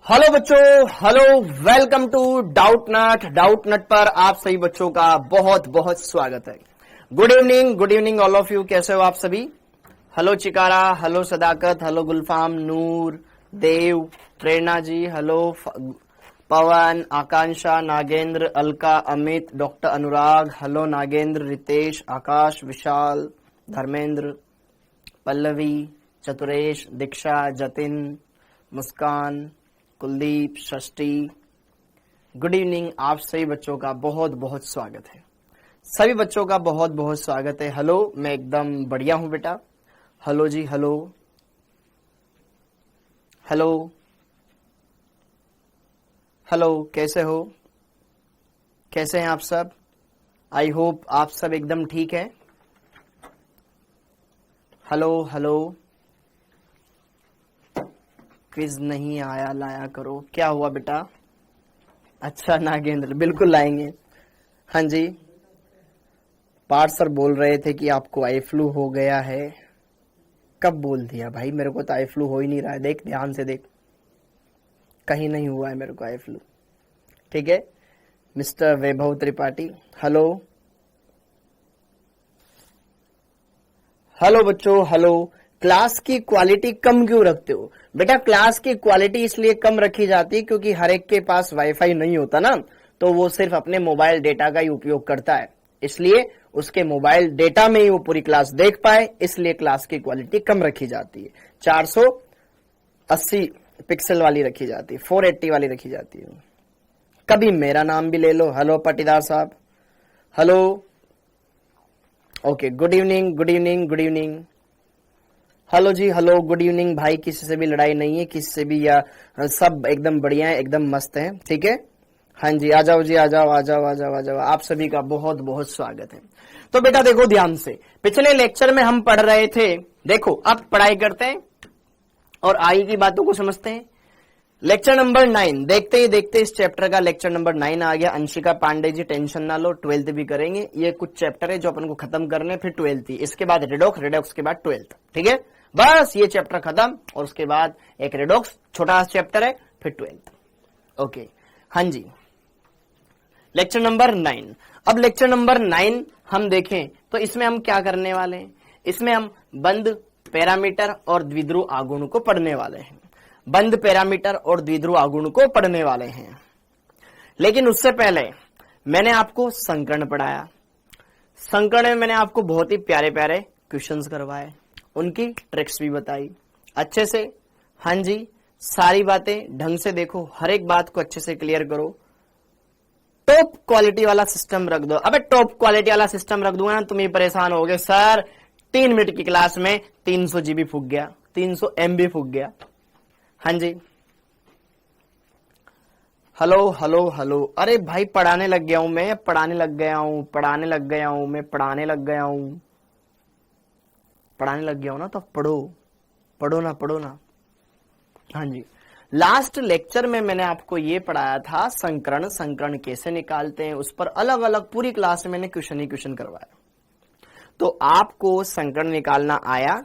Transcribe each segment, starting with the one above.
Hello बच्चों, hello, welcome to Doubtnut पर आप सभी बच्चों का बहुत बहुत स्वागत है। Good evening all of you. कैसे हो आप सभी? Hello Chikara, hello Sadakat, hello Gulfam, Noor, Dev, Prerna ji, hello Pawan, Akanksha, Nagendra, Alka, Amit, doctor Anurag, hello Nagendra, Ritesh, Akash, Vishal, Dharmendra, Pallavi, Chaturesh, Diksha, Jatin, Muskan, Kuldeep, Shashthi. Good evening. आप सभी बच्चों का बहुत बहुत स्वागत है। सभी बच्चों का बहुत बहुत स्वागत है। हेलो, मैं एकदम बढ़िया हूं बेटा। हेलो जी, हेलो हेलो हेलो, कैसे हो? कैसे हैं आप सब? आई होप आप सब एकदम ठीक है। हेलो हेलो, क्विज नहीं आया, लाया करो। क्या हुआ बेटा? अच्छा नागेंद्र, बिल्कुल लाएंगे। हाँ जी, पार्थ सर बोल रहे थे कि आपको आई फ्लू हो गया है। कब बोल दिया भाई? मेरे को तो आई फ्लू हो ही नहीं रहा है। देख, ध्यान से देख, कहीं नहीं हुआ है मेरे को आई फ्लू। ठीक है मिस्टर वैभव त्रिपाठी। हेलो हेलो बच्चों, हेलो। क्लास की क्वालिटी कम क्यों रखते हो बेटा? क्लास की क्वालिटी इसलिए कम रखी जाती है क्योंकि हर एक के पास वाईफाई नहीं होता ना, तो वो सिर्फ अपने मोबाइल डेटा का ही उपयोग करता है। इसलिए उसके मोबाइल डेटा में ही वो पूरी क्लास देख पाए, इसलिए क्लास की क्वालिटी कम रखी जाती है। 480 पिक्सल वाली रखी जाती है, 480 वाली रखी जाती है। कभी मेरा नाम भी ले लो। हेलो पटीदार साहब, hello. Okay, good evening, good evening, good evening. Hello जी, हेलो, गुड इवनिंग भाई। किसी से भी लड़ाई नहीं है, किसी से भी, या सब एकदम बढ़िया है, एकदम मस्त है। ठीक है, हाँ जी, आ जाओ जी, आ जाओ आ जाओ आ जाओ आ जाओ। आप सभी का बहुत बहुत स्वागत है। तो बेटा देखो ध्यान से, पिछले लेक्चर में हम पढ़ रहे थे। देखो अब पढ़ाई करते हैं और आई की बातों को समझते हैं। लेक्चर नंबर 9 देखते ही देखते इस चैप्टर का लेक्चर नंबर 9 आ गया। अंशिका पांडे जी टेंशन ना लो, 12th भी करेंगे। ये कुछ चैप्टर है जो अपन को खत्म करने, फिर 12th, इसके बाद रिडॉक्स के बाद 12th। ठीक है, बस ये चैप्टर खत्म और उसके बाद एक रिडॉक्स छोटा चैप्टर है, फिर 12th। ओके, हाँ जी, लेक्चर नंबर 9। अब लेक्चर नंबर 9 हम देखें तो इसमें हम क्या करने वाले हैं? इसमें हम बंद पैरामीटर और द्विध्रुव आघूर्ण को पढ़ने वाले हैं। बंद पैरामीटर और द्विध्रुव आघूर्ण को पढ़ने वाले हैं। लेकिन उससे पहले मैंने आपको संकर्ण पढ़ाया। संकर्ण में मैंने आपको बहुत ही प्यारे प्यारे क्वेश्चंस करवाए, उनकी ट्रिक्स भी बताई अच्छे से। हाँ जी, सारी बातें ढंग से देखो, हर एक बात को अच्छे से क्लियर करो। टॉप क्वालिटी वाला सिस्टम रख दो। अबे टॉप क्वालिटी वाला सिस्टम रख दूंगा ना, तुम ही परेशान होगे। सर 3 मिनट की क्लास में 300 GB फूक गया, 300 MB फूक गया। हाँ जी, हेलो हेलो हेलो। अरे भाई पढ़ाने लग गया हूं मैं, पढ़ाने लग गया हूं, पढ़ाने लग गया हूं मैं, पढ़ाने लग गया हूं, पढ़ाने लग गया हूं ना, तो पढ़ो, पढ़ो ना, पढ़ो ना। हाँ जी, लास्ट लेक्चर में मैंने आपको ये पढ़ाया था संकर्ण, संकर्ण कैसे निकालते हैं, उस पर अलग अलग पूरी क्लास में मैंने क्वेश्चन ही क्वेश्चन करवाया। तो आपको संकर्ण निकालना आया?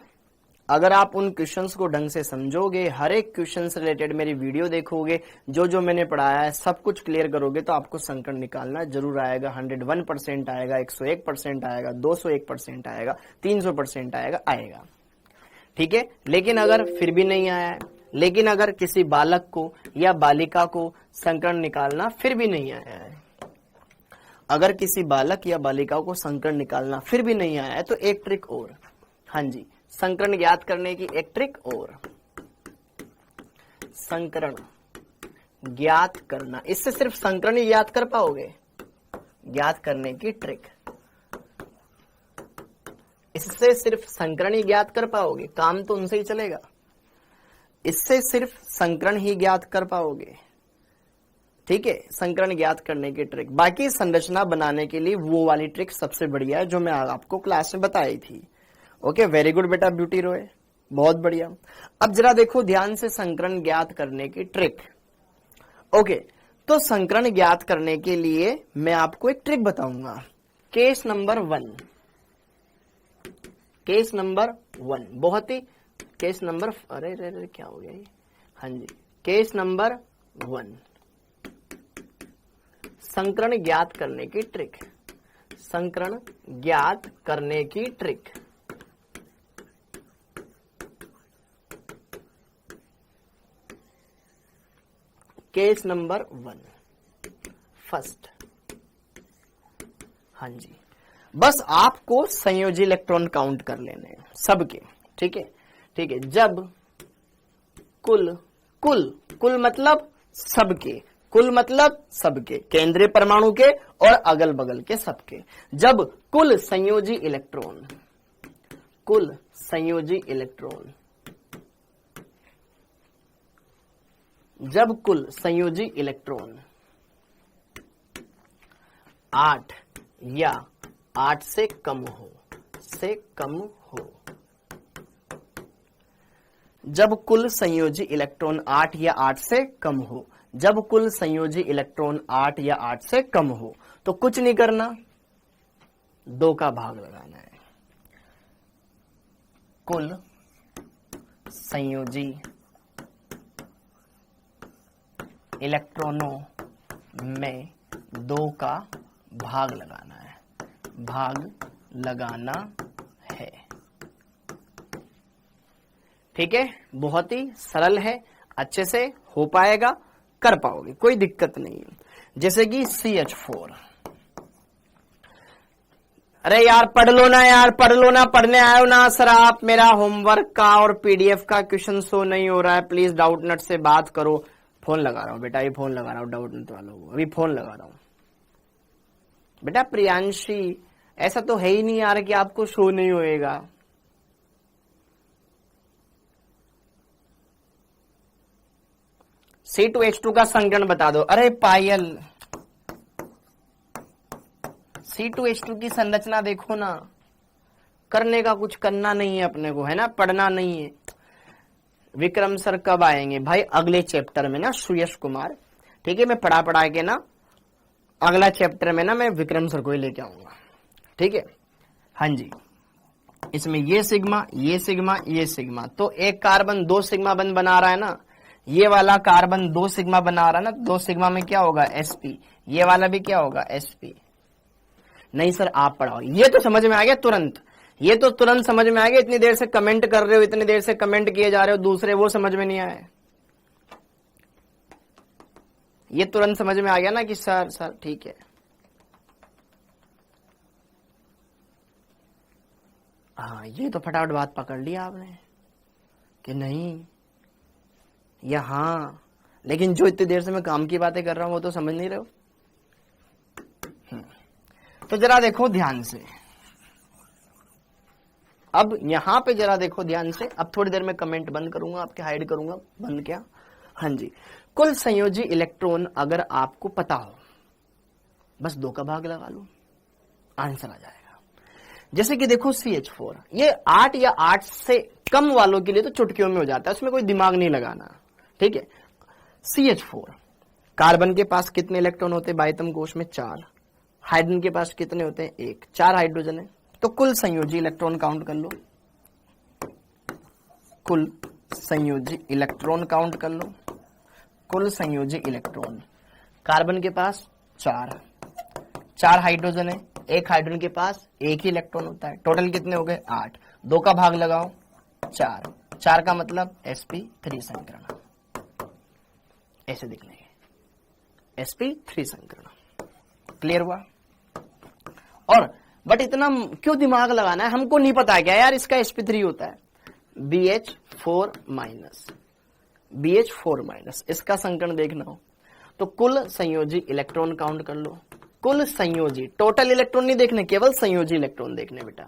अगर आप उन क्वेश्चंस को ढंग से समझोगे, हर एक क्वेश्चन से रिलेटेड मेरी वीडियो देखोगे, जो जो मैंने पढ़ाया है सब कुछ क्लियर करोगे, तो आपको संकर्ण निकालना जरूर आएगा। 101% आएगा, 101% आएगा, 201% आएगा, 300% आएगा। ठीक है, लेकिन अगर फिर भी नहीं आया है, लेकिन अगर किसी बालक को या बालिका को संकर्ण निकालना फिर भी नहीं आया है, अगर किसी बालक या बालिका को संकर्ण निकालना फिर भी नहीं आया है, तो एक ट्रिक और। हाँ जी, संकर्ण ज्ञात करने की एक ट्रिक और, संकर्ण ज्ञात करना। इससे सिर्फ संकर्ण ही ज्ञात कर पाओगे, ज्ञात करने की ट्रिक, इससे सिर्फ संकर्ण ही ज्ञात कर पाओगे, काम तो उनसे ही चलेगा। इससे सिर्फ संकर्ण ही ज्ञात कर पाओगे। ठीक है, संकर्ण ज्ञात करने की ट्रिक। बाकी संरचना बनाने के लिए वो वाली ट्रिक सबसे बढ़िया है जो मैं आपको क्लास में बताई थी। ओके, वेरी गुड बेटा ब्यूटी रॉय, बहुत बढ़िया। अब जरा देखो ध्यान से संकर्ण ज्ञात करने की ट्रिक। ओके, तो संकर्ण ज्ञात करने के लिए मैं आपको एक ट्रिक बताऊंगा। केस नंबर 1, केस नंबर 1 बहुत ही, केस नंबर, अरे क्या हो गया ये? हाँ जी, केस नंबर 1, संकरण ज्ञात करने की ट्रिक, संकरण ज्ञात करने की ट्रिक। Case number 1 first. हाँ जी, बस आपको संयोजी इलेक्ट्रॉन काउंट कर लेने हैं सबके, ठीक है, ठीक है। जब कुल कुल कुल मतलब सबके, कुल मतलब सबके, केंद्रीय परमाणु के और अगल बगल के सबके, जब कुल संयोजी इलेक्ट्रॉन, कुल संयोजी इलेक्ट्रॉन, जब कुल संयोजी इलेक्ट्रॉन 8 या 8 से कम हो, से कम हो, जब कुल संयोजी इलेक्ट्रॉन 8 या 8 से कम हो, जब कुल संयोजी इलेक्ट्रॉन 8 या 8 से कम हो, तो कुछ नहीं करना, 2 का भाग लगाना है। कुल संयोजी इलेक्ट्रॉनों में 2 का भाग लगाना है, भाग लगाना है, ठीक है। बहुत ही सरल है, अच्छे से हो पाएगा, कर पाओगे, कोई दिक्कत नहीं है। जैसे कि CH4, अरे यार पढ़ लो ना यार, पढ़ लो ना, पढ़ने आए हो ना सर आप, मेरा होमवर्क का और PDF का क्वेश्चन शो नहीं हो रहा है, प्लीज डाउटनट से बात करो। फोन लगा रहा हूं बेटा, ये फोन लगा रहा हूं डाउटनट वालों को, अभी फोन लगा रहा हूं बेटा। प्रियांशी, ऐसा तो है ही नहीं यार कि आपको शो नहीं होएगा। C2H2 का संकरण बता दो। अरे पायल, C2H2 की संरचना देखो ना, करने का कुछ करना नहीं है अपने को, है ना, पढ़ना नहीं है। विक्रम सर कब आएंगे भाई? अगले चैप्टर में ना, सुयश कुमार, ठीक है, मैं पढ़ा के ना अगला चैप्टर में ना मैं विक्रम सर को ही लेके आऊंगा, ठीक है। हाँ जी, इसमें ये सिग्मा, ये सिग्मा, ये सिग्मा, तो एक कार्बन 2 सिग्मा बंद बना रहा है ना, ये वाला कार्बन 2 सिग्मा बना रहा है ना, 2 सिग्मा में क्या होगा? sp, ये वाला भी क्या होगा? sp। नहीं सर आप पढ़ाओ, ये तो समझ में आ गया तुरंत, ये तो तुरंत समझ में आ गया। इतनी देर से कमेंट कर रहे हो, इतनी देर से कमेंट किए जा रहे हो दूसरे, वो समझ में नहीं आए, ये तुरंत समझ में आ गया ना कि सर ठीक है। हाँ, ये तो फटाफट बात पकड़ लिया आपने कि नहीं या हाँ, लेकिन जो इतनी देर से मैं काम की बातें कर रहा हूं वो तो समझ नहीं रहे हो। तो जरा देखो ध्यान से, अब यहां पे जरा देखो ध्यान से। अब थोड़ी देर में कमेंट बंद करूंगा, आपके हाइड करूंगा, बंद क्या? हाँ जी, कुल संयोजी इलेक्ट्रॉन अगर आपको पता हो, बस 2 का भाग लगा लो, आंसर आ जाएगा। जैसे कि देखो CH4, ये 8 या 8 से कम वालों के लिए तो चुटकियों में हो जाता है, उसमें कोई दिमाग नहीं लगाना, ठीक है। CH4, कार्बन के पास कितने इलेक्ट्रॉन होते हैं बाह्यतम कोश में? 4। हाइड्रोजन के पास कितने होते हैं? 1। 4 हाइड्रोजन है, तो कुल संयोजी इलेक्ट्रॉन काउंट कर लो, कुल संयोजी इलेक्ट्रॉन काउंट कर लो, कुल संयोजी इलेक्ट्रॉन। कार्बन के पास 4 हाइड्रोजन है, 1 हाइड्रोजन के पास 1 ही इलेक्ट्रॉन होता है, टोटल कितने हो गए? 8। 2 का भाग लगाओ, 4 का मतलब sp3 संकरण, ऐसे दिख लेंगे, sp3 संकरण। क्लियर हुआ? और बट इतना क्यों दिमाग लगाना है, हमको नहीं पता क्या यार इसका sp3 होता है BH4 माइनस, BH4 माइनस, इसका संकरण देखना हो तो कुल संयोजी इलेक्ट्रॉन काउंट कर लो, कुल संयोजी, टोटल इलेक्ट्रॉन नहीं देखने, केवल संयोजी इलेक्ट्रॉन देखने बेटा।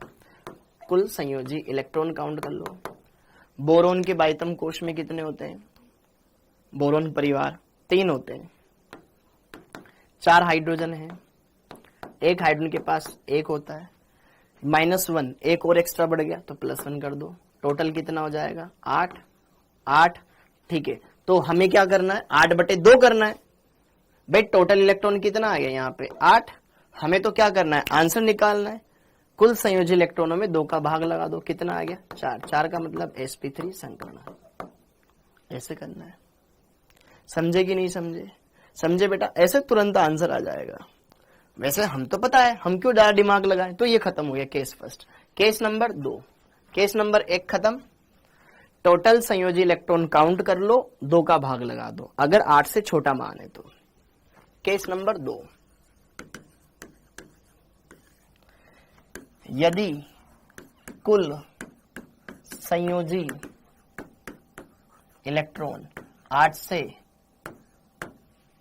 कुल संयोजी इलेक्ट्रॉन काउंट कर लो। बोरोन के बाह्यतम कोश में कितने होते हैं? बोरोन परिवार 3 होते हैं, 4 हाइड्रोजन है, 1 हाइड्रोजन के पास 1 होता है, -1, 1 और एक्स्ट्रा बढ़ गया तो +1 कर दो, टोटल कितना हो जाएगा? 8। ठीक है, तो हमें क्या करना है? 8/2 करना है भाई। टोटल इलेक्ट्रॉन कितना आ गया यहाँ पे? 8। हमें तो क्या करना है? आंसर निकालना है। कुल संयोजी इलेक्ट्रॉनों में 2 का भाग लगा दो, कितना आ गया? 4 का मतलब sp3 संकरण, ऐसे करना है। समझे कि नहीं समझे? समझे बेटा? ऐसे तुरंत आंसर आ जाएगा। वैसे हम तो पता है, हम क्यों ज्यादा दिमाग लगाएं। तो ये खत्म हो गया case first. Case number 2, case number 1 खत्म। टोटल संयोजी इलेक्ट्रॉन काउंट कर लो, 2 का भाग लगा दो अगर 8 से छोटा मान है तो। केस नंबर 2, यदि कुल संयोजी इलेक्ट्रॉन 8 से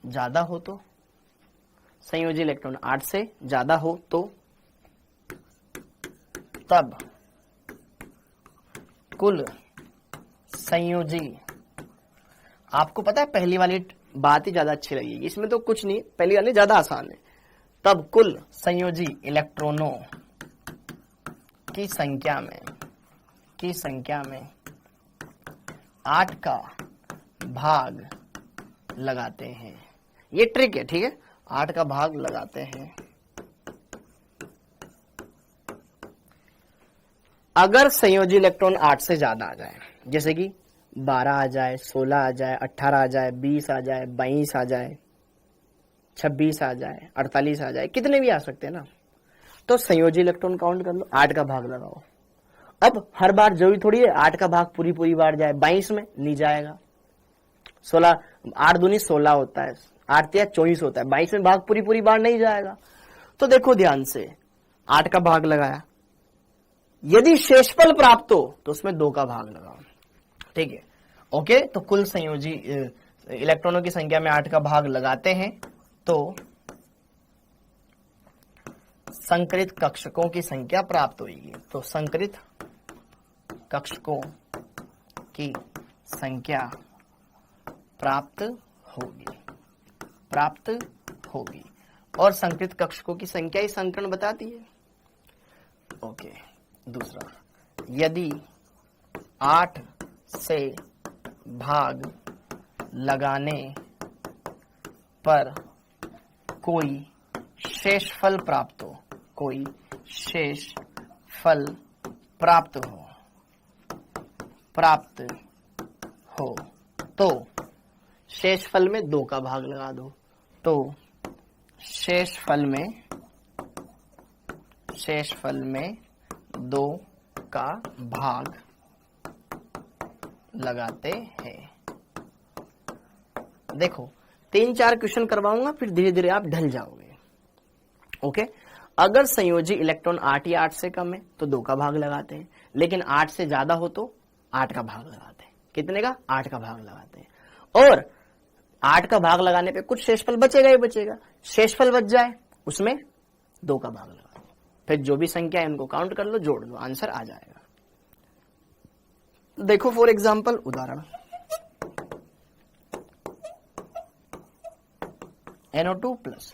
ज्यादा हो तो, संयोजी इलेक्ट्रॉन 8 से ज्यादा हो तो तब कुल संयोजी, आपको पता है पहली वाली बात ही ज्यादा अच्छी लगेगी, इसमें तो कुछ नहीं, पहली वाली ज्यादा आसान है। तब कुल संयोजी इलेक्ट्रॉनों की संख्या में 8 का भाग लगाते हैं। ये ट्रिक है, ठीक है, 8 का भाग लगाते हैं। अगर संयोजी इलेक्ट्रॉन 8 से ज्यादा आ जाए, जैसे कि 12 आ जाए, 16 आ जाए, 18 आ जाए, 20 आ जाए, 22 आ जाए, 26 आ जाए, 48 आ जाए, कितने भी आ सकते हैं ना, तो संयोजी इलेक्ट्रॉन काउंट कर लो, 8 का भाग लगाओ। अब हर बार जरूरी थोड़ी है 8 का भाग पूरी बार जाए, 22 में नहीं जाएगा। 16, 8 दूनी 16 होता है, 8 तिया 24 होता है, 22 में भाग पूरी बार नहीं जाएगा। तो देखो ध्यान से, 8 का भाग लगाया, यदि शेषफल प्राप्त हो तो उसमें 2 का भाग लगाओ, ठीक है। ओके, तो कुल संयोजी इलेक्ट्रॉनों की संख्या में 8 का भाग लगाते हैं तो संकरित कक्षकों की संख्या प्राप्त होगी। तो संकरित कक्षकों की संख्या प्राप्त होगी और संकरित कक्षकों की संख्या ही संकरण बताती है। ओके, दूसरा, यदि 8 से भाग लगाने पर कोई शेषफल प्राप्त हो तो शेषफल में 2 का भाग लगा दो। तो शेषफल में 2 का भाग लगाते हैं। देखो 3-4 क्वेश्चन करवाऊंगा, फिर धीरे धीरे आप ढल जाओगे। ओके, अगर संयोजी इलेक्ट्रॉन 8 या 8 से कम है तो 2 का भाग लगाते हैं, लेकिन 8 से ज्यादा हो तो 8 का भाग लगाते हैं। कितने का? 8 का भाग लगाते हैं। और 8 का भाग लगाने पे कुछ शेषफल बचेगा ही बचेगा, शेषफल बच जाए उसमें 2 का भाग लगा दो, फिर जो भी संख्या है उनको काउंट कर लो, जोड़ दो, आंसर आ जाएगा। देखो फॉर एग्जांपल उदाहरण, NO2 प्लस।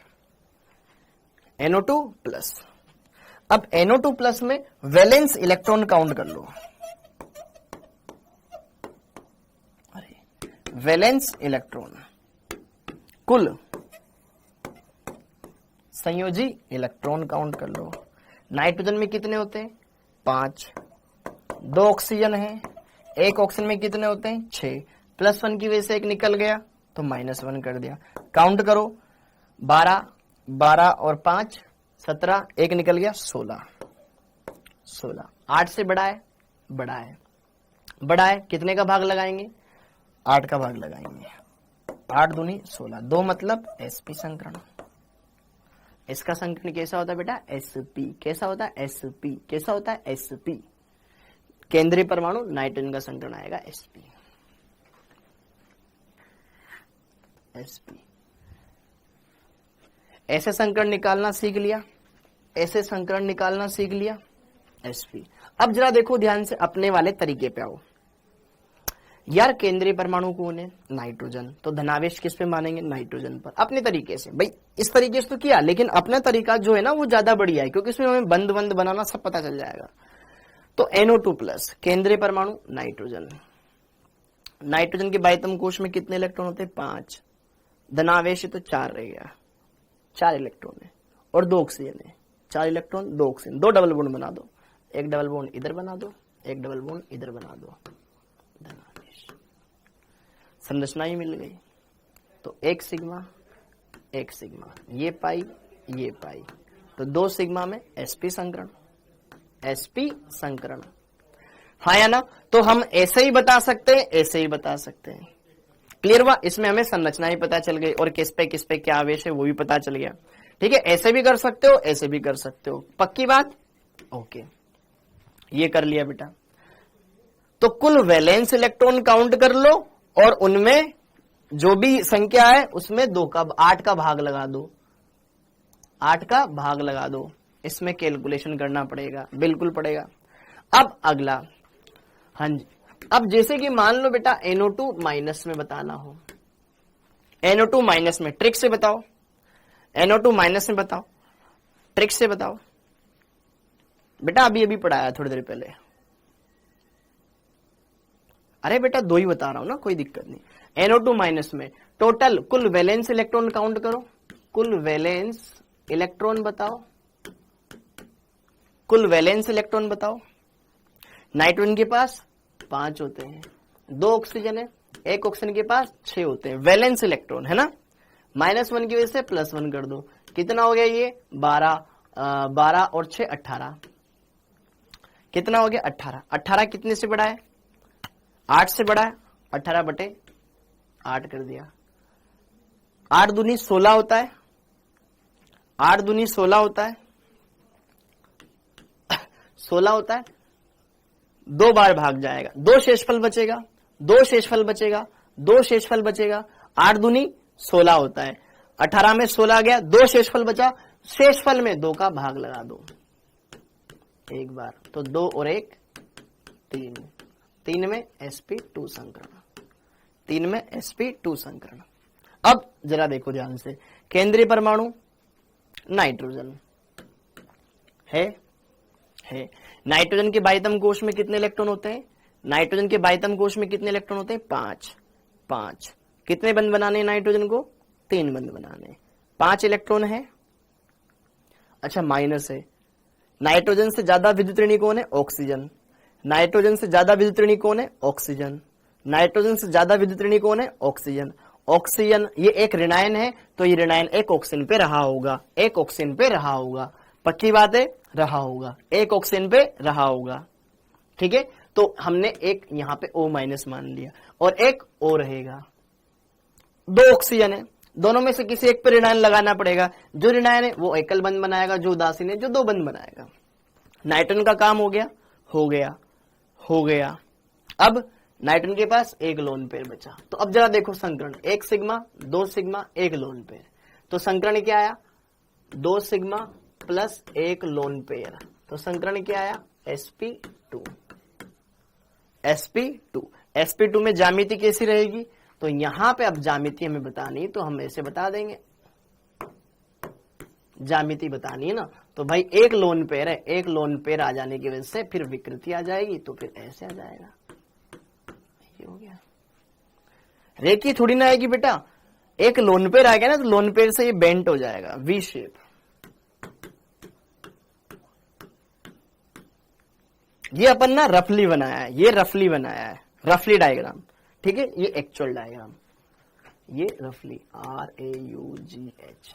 अब NO2 प्लस में वैलेंस इलेक्ट्रॉन काउंट कर लो। वैलेंस इलेक्ट्रॉन, कुल संयोजी इलेक्ट्रॉन काउंट कर लो। नाइट्रोजन में कितने होते हैं? 5। 2 ऑक्सीजन है, 1 ऑक्सीजन में कितने होते हैं? 6। +1 की वजह से 1 निकल गया तो -1 कर दिया। काउंट करो, 12 और 5 17, 1 निकल गया 16। 8 से बड़ा है, कितने का भाग लगाएंगे? 8 का भाग लगाएंगे। 8 दूनी 16, 2 मतलब sp संकरण। इसका संकरण कैसा होता है बेटा? sp। कैसा होता है? sp। कैसा होता है? sp। केंद्रीय परमाणु नाइट्रोजन का संकरण आएगा sp। ऐसे संकरण निकालना सीख लिया, sp। अब जरा देखो ध्यान से, अपने वाले तरीके पे आओ। यार केंद्रीय परमाणु कौन है? नाइट्रोजन, तो धनावेश किस पे मानेंगे? नाइट्रोजन पर। अपने तरीके से, भाई इस तरीके से तो किया, लेकिन अपना तरीका जो है ना वो ज्यादा बढ़िया है, क्योंकि इसमें हमें बंद बनाना सब पता चल जाएगा। तो NO2 प्लस, केंद्रीय परमाणु नाइट्रोजन। नाइट्रोजन के बाह्यतम कोश में कितने इलेक्ट्रॉन होते हैं? 5। धनावेश तो 4 रह गया, 4 इलेक्ट्रॉन है, और 2 ऑक्सीजन है। 4 इलेक्ट्रॉन 2 ऑक्सीजन, 2 डबल बॉन्ड बना दो, 1 डबल बॉन्ड इधर बना दो, 1 डबल बॉन्ड इधर बना दो, धनावेश। संरचना ही मिल गई। तो एक सिग्मा ये पाई, तो 2 सिग्मा में sp संकरण, हाँ या ना। तो हम ऐसे ही बता सकते हैं, ऐसे ही बता सकते हैं। क्लियर हुआ? इसमें हमें संरचना ही पता चल गई और किस पे क्या आवेश है वो भी पता चल गया। ठीक है, ऐसे भी कर सकते हो, ऐसे भी कर सकते हो, पक्की बात? ओके, ये कर लिया बेटा। तो कुल वैलेंस इलेक्ट्रॉन काउंट कर लो और उनमें जो भी संख्या है उसमें 8 का भाग लगा दो, 8 का भाग लगा दो। इसमें कैलकुलेशन करना पड़ेगा, बिल्कुल पड़ेगा। अब अगला, हाँ जी, अब जैसे कि मान लो बेटा NO2 माइनस में बताना हो, NO2 माइनस में ट्रिक से बताओ, NO2 माइनस में बताओ, ट्रिक से बताओ बेटा। अभी पढ़ाया थोड़ी देर पहले। अरे बेटा 2 ही बता रहा हूं ना, कोई दिक्कत नहीं। NO2 माइनस में टोटल कुल वैलेंस इलेक्ट्रॉन काउंट करो, कुल वैलेंस इलेक्ट्रॉन बताओ, कुल वैलेंस इलेक्ट्रॉन बताओ। नाइट्रोजन के पास 5 होते हैं, 2 ऑक्सीजन है, 1 ऑक्सीजन के पास 6 होते हैं वैलेंस इलेक्ट्रॉन, है ना। -1 की वजह से +1 कर दो, कितना हो गया ये 12 और 6 18, कितना हो गया 18। 18 कितने से बड़ा है? 8 से बड़ा है, 18/8 कर दिया। 8 दूनी 16 होता है, 8 दूनी 16 होता है, 16 होता है, 2 बार भाग जाएगा, 2 शेषफल बचेगा, 2 शेषफल बचेगा, 2 शेषफल बचेगा। 8 दूनी 16 होता है, 18 में 16 गया, 2 शेषफल बचा, शेषफल में 2 का भाग लगा दो एक बार, तो 2 और 1 3, 3 में sp2 संकरण, 3 में sp2 संकरण। अब जरा देखो ध्यान से, केंद्रीय परमाणु नाइट्रोजन है, नाइट्रोजन के बाह्यतम कोश में कितने इलेक्ट्रॉन होते हैं? नाइट्रोजन के बाह्यतम कोश में कितने इलेक्ट्रॉन होते हैं? 5। कितने बंध बनाने हैं नाइट्रोजन को? 3 बंध बनाने। 5 इलेक्ट्रॉन है। अच्छा माइनस है, नाइट्रोजन से ज्यादा विद्युत ऋणी कौन है? ऑक्सीजन। नाइट्रोजन से ज्यादा विद्युत ऋणी कौन है? ऑक्सीजन। नाइट्रोजन से ज्यादा विद्युत ऋणी कौन है? ऑक्सीजन। ऑक्सीजन ये एक ऋणायन है, तो ये ऋणायन एक ऑक्सीजन पे रहा होगा, एक ऑक्सीजन पे रहा होगा, पक्की बात है, रहा होगा, एक ऑक्सीजन पे रहा होगा। ठीक है, तो हमने एक यहां पे O- मान लिया और एक O रहेगा। 2 ऑक्सीजन है, दोनों में से किसी एक पे ऋणायन लगाना पड़ेगा। जो ऋणायन है वो एकल बंध बनाएगा, जो उदासीन है जो 2 बंध बनाएगा। नाइट्रोजन का काम हो गया, हो गया। अब नाइट्रोजन के पास एक लोन पेयर बचा, तो अब जरा देखो संकरण, 1 सिग्मा 2 सिग्मा 1 लोन पेयर, तो संकरण क्या आया? 2 सिग्मा प्लस 1 लोन पेयर, तो संकरण क्या आया? sp2। sp2 में ज्यामिति कैसी रहेगी? तो यहां पे अब ज्यामिति हमें बतानी, तो हम ऐसे बता देंगे, ज्यामिति बतानी है ना, तो भाई एक लोन पेयर है, एक लोन पेयर आ जाने की वजह से फिर विकृति आ जाएगी, तो फिर ऐसे आ जाएगा, ये हो गया। रेखी थोड़ी ना आएगी बेटा, एक लोन पेयर आ गया ना, तो लोन पेयर से ये बेंट हो जाएगा, वी शेप। ये अपन ना रफली बनाया है, ये रफली बनाया है, रफली डायग्राम, ठीक है, ये एक्चुअल डायग्राम, ये रफली RAUGH,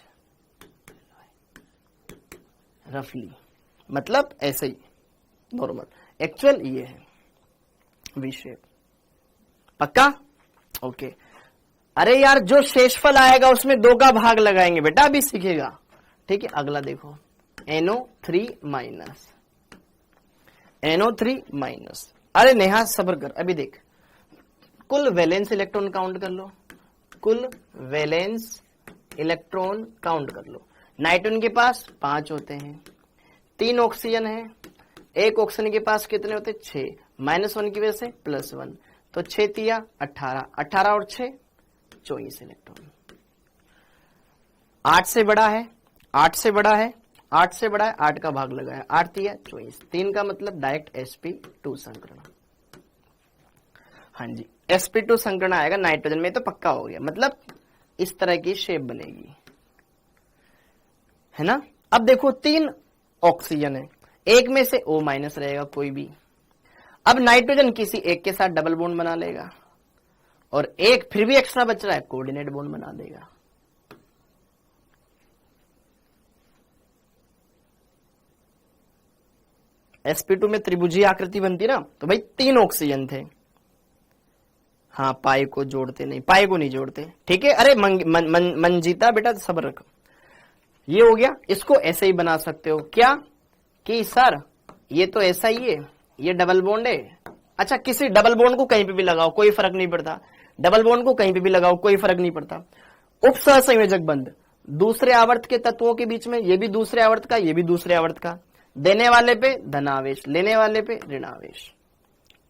रफली मतलब ऐसे ही नॉर्मल, एक्चुअल ये है वी शेप, पक्का? ओके। अरे यार जो शेषफल आएगा उसमें 2 का भाग लगाएंगे बेटा, अभी सीखेगा, ठीक है। अगला देखो NO3 माइनस, NO3 माइनस। अरे नेहा सब्र कर, अभी देख, कुल वैलेंस इलेक्ट्रॉन काउंट कर लो, कुल वैलेंस इलेक्ट्रॉन काउंट कर लो। नाइट्रोजन के पास 5 होते हैं, 3 ऑक्सीजन है, 1 ऑक्सीजन के पास कितने होते हैं? 6, -1 की वजह से +1, तो 6 तिया 18, 18 और 6 24 इलेक्ट्रॉन। 8 से बड़ा है, 8 से बड़ा है, 8 से बड़ा है, 8 का भाग लगाया, 8 तिया 24, 3 का मतलब डायरेक्ट sp2 संकरण। हाँ जी, sp2 संकरण आएगा नाइट्रोजन में, तो पक्का हो गया, मतलब इस तरह की शेप बनेगी, है ना। अब देखो 3 ऑक्सीजन है, एक में से O- रहेगा कोई भी। अब नाइट्रोजन किसी एक के साथ डबल बॉन्ड बना लेगा, और एक फिर भी एक्स्ट्रा बच रहा है, कोऑर्डिनेट बॉन्ड बना देगा। sp2 में त्रिभुजीय आकृति बनती ना, तो भाई 3 ऑक्सीजन थे। हाँ, पाई को जोड़ते नहीं, पाई को नहीं जोड़ते, ठीक है। अरे मंजीता बेटा सब्र रखो। ये हो गया, इसको ऐसे ही बना सकते हो क्या कि सर ये तो ऐसा ही है, ये डबल बॉन्ड है। अच्छा, किसी डबल बॉन्ड को कहीं पे भी लगाओ कोई फर्क नहीं पड़ता, डबल बॉन्ड को कहीं पे भी लगाओ कोई फर्क नहीं पड़ता। उपसहसंयोजक बंध दूसरे आवर्त के तत्वों के बीच में, ये भी दूसरे आवर्त का, ये भी दूसरे आवर्त का, देने वाले पे धनावेश, लेने वाले पे ऋणावेश।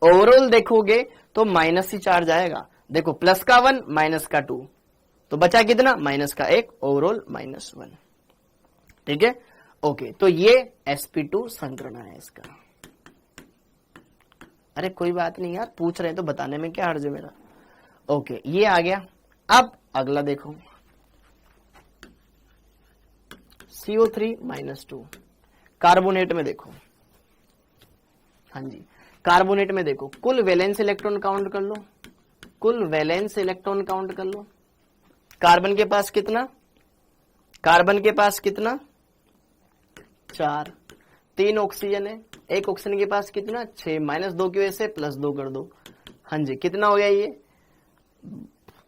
ओवरऑल देखोगे तो माइनस ही चार्ज आएगा। देखो, प्लस का 1 माइनस का 2, तो बचा कितना, माइनस का 1, ओवरऑल -1, ठीक है। ओके, तो ये sp2 संकरण है इसका। अरे कोई बात नहीं यार, पूछ रहे हैं तो बताने में क्या हर्ज है मेरा। ओके, ये आ गया। अब अगला देखो, CO3 -2 कार्बोनेट में देखो। हाँ जी, कार्बोनेट में देखो, कुल वैलेंस इलेक्ट्रॉन काउंट कर लो, कुल वैलेंस इलेक्ट्रॉन काउंट कर लो। कार्बन के पास कितना, कार्बन के पास कितना, 4, 3 ऑक्सीजन है, एक ऑक्सीजन के पास कितना, 6, -2 की वजह से +2 कर दो। हाँ जी, कितना हो गया ये,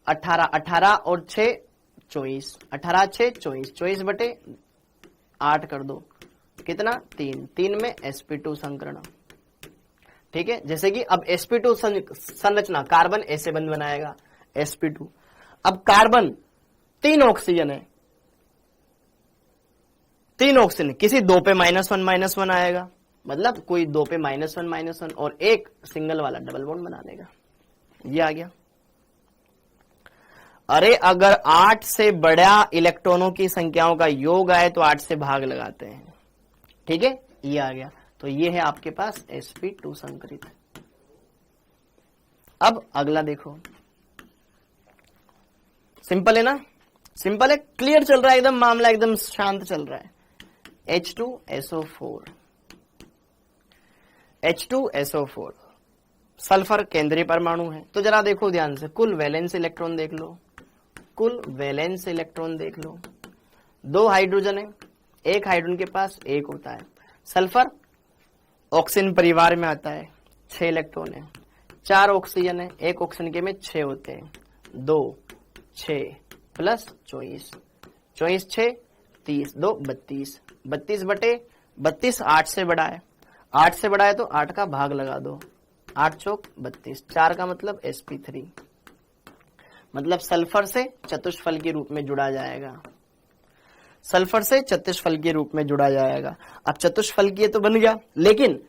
18, 18 और 6 24, 18 6 24, 24 बटे 8 कर दो, कितना, 3, 3 में sp2 संकरण, ठीक है। जैसे कि अब sp2 संरचना, कार्बन ऐसे बंध बनाएगा sp2। अब कार्बन 3 ऑक्सीजन है, 3 ऑक्सीजन, किसी 2 पे -1 आएगा, मतलब कोई 2 पे -1 और एक सिंगल वाला डबल बॉन्ड बना देगा। ये आ गया। अरे अगर 8 से बड़ा इलेक्ट्रॉनों की संख्याओं का योग आए तो 8 से भाग लगाते हैं, ठीक है। ये आ गया, तो ये है आपके पास sp2 संकरित। अब अगला देखो, सिंपल है ना, सिंपल है, क्लियर चल रहा है एकदम, मामला एकदम शांत चल रहा है। H2SO4, H2SO4 सल्फर केंद्रीय परमाणु है। तो जरा देखो ध्यान से, कुल वैलेंस इलेक्ट्रॉन देख लो, कुल वैलेंस इलेक्ट्रॉन देख लो। 2 हाइड्रोजन है, एक हाइड्रोजन के पास 1 होता है। सल्फर ऑक्सीजन परिवार में आता है, 6 इलेक्ट्रॉन है। 4 ऑक्सीजन है, एक ऑक्सीजन के में 6 होते हैं, 2 6 प्लस 24, 24 6 30, 2 32, 32 बटे 32 8 से बड़ा है, 8 से बड़ा है तो 8 का भाग लगा दो, 8 चौक 32, 4 का मतलब sp3, मतलब सल्फर से चतुष्फल के रूप में जुड़ा जाएगा, सल्फर से चतुष्फल के रूप में जुड़ा जाएगा। अब चतुष्फल की तो बन गया, लेकिन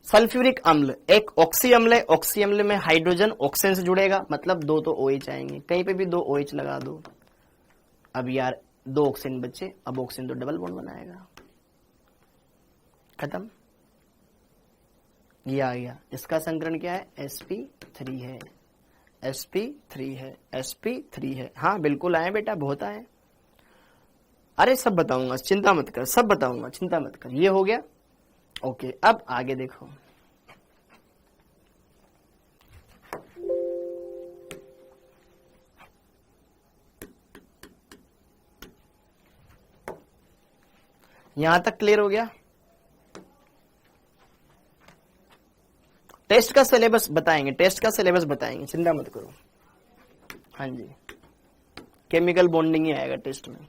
सल्फ्यूरिक अम्ल एक ऑक्सी अम्ल है, ऑक्सी अम्ल में हाइड्रोजन ऑक्सीजन से जुड़ेगा, मतलब 2 तो OH आएंगे, कहीं पे भी 2 OH लगा दो। अब यार 2 ऑक्सीजन बचे, अब ऑक्सीजन तो डबल बॉन्ड बनाएगा, खत्म। ये आ गया, इसका संकरण क्या है, sp3 है, sp3 है, sp3 है। हाँ बिल्कुल आए बेटा, बहुत आए। अरे सब बताऊंगा, चिंता मत कर, सब बताऊंगा, चिंता मत कर। ये हो गया, ओके। अब आगे देखो, यहां तक क्लियर हो गया। टेस्ट का सिलेबस बताएंगे, टेस्ट का सिलेबस बताएंगे, चिंता मत करो। हाँ जी, केमिकल बॉन्डिंग ही आएगा टेस्ट में,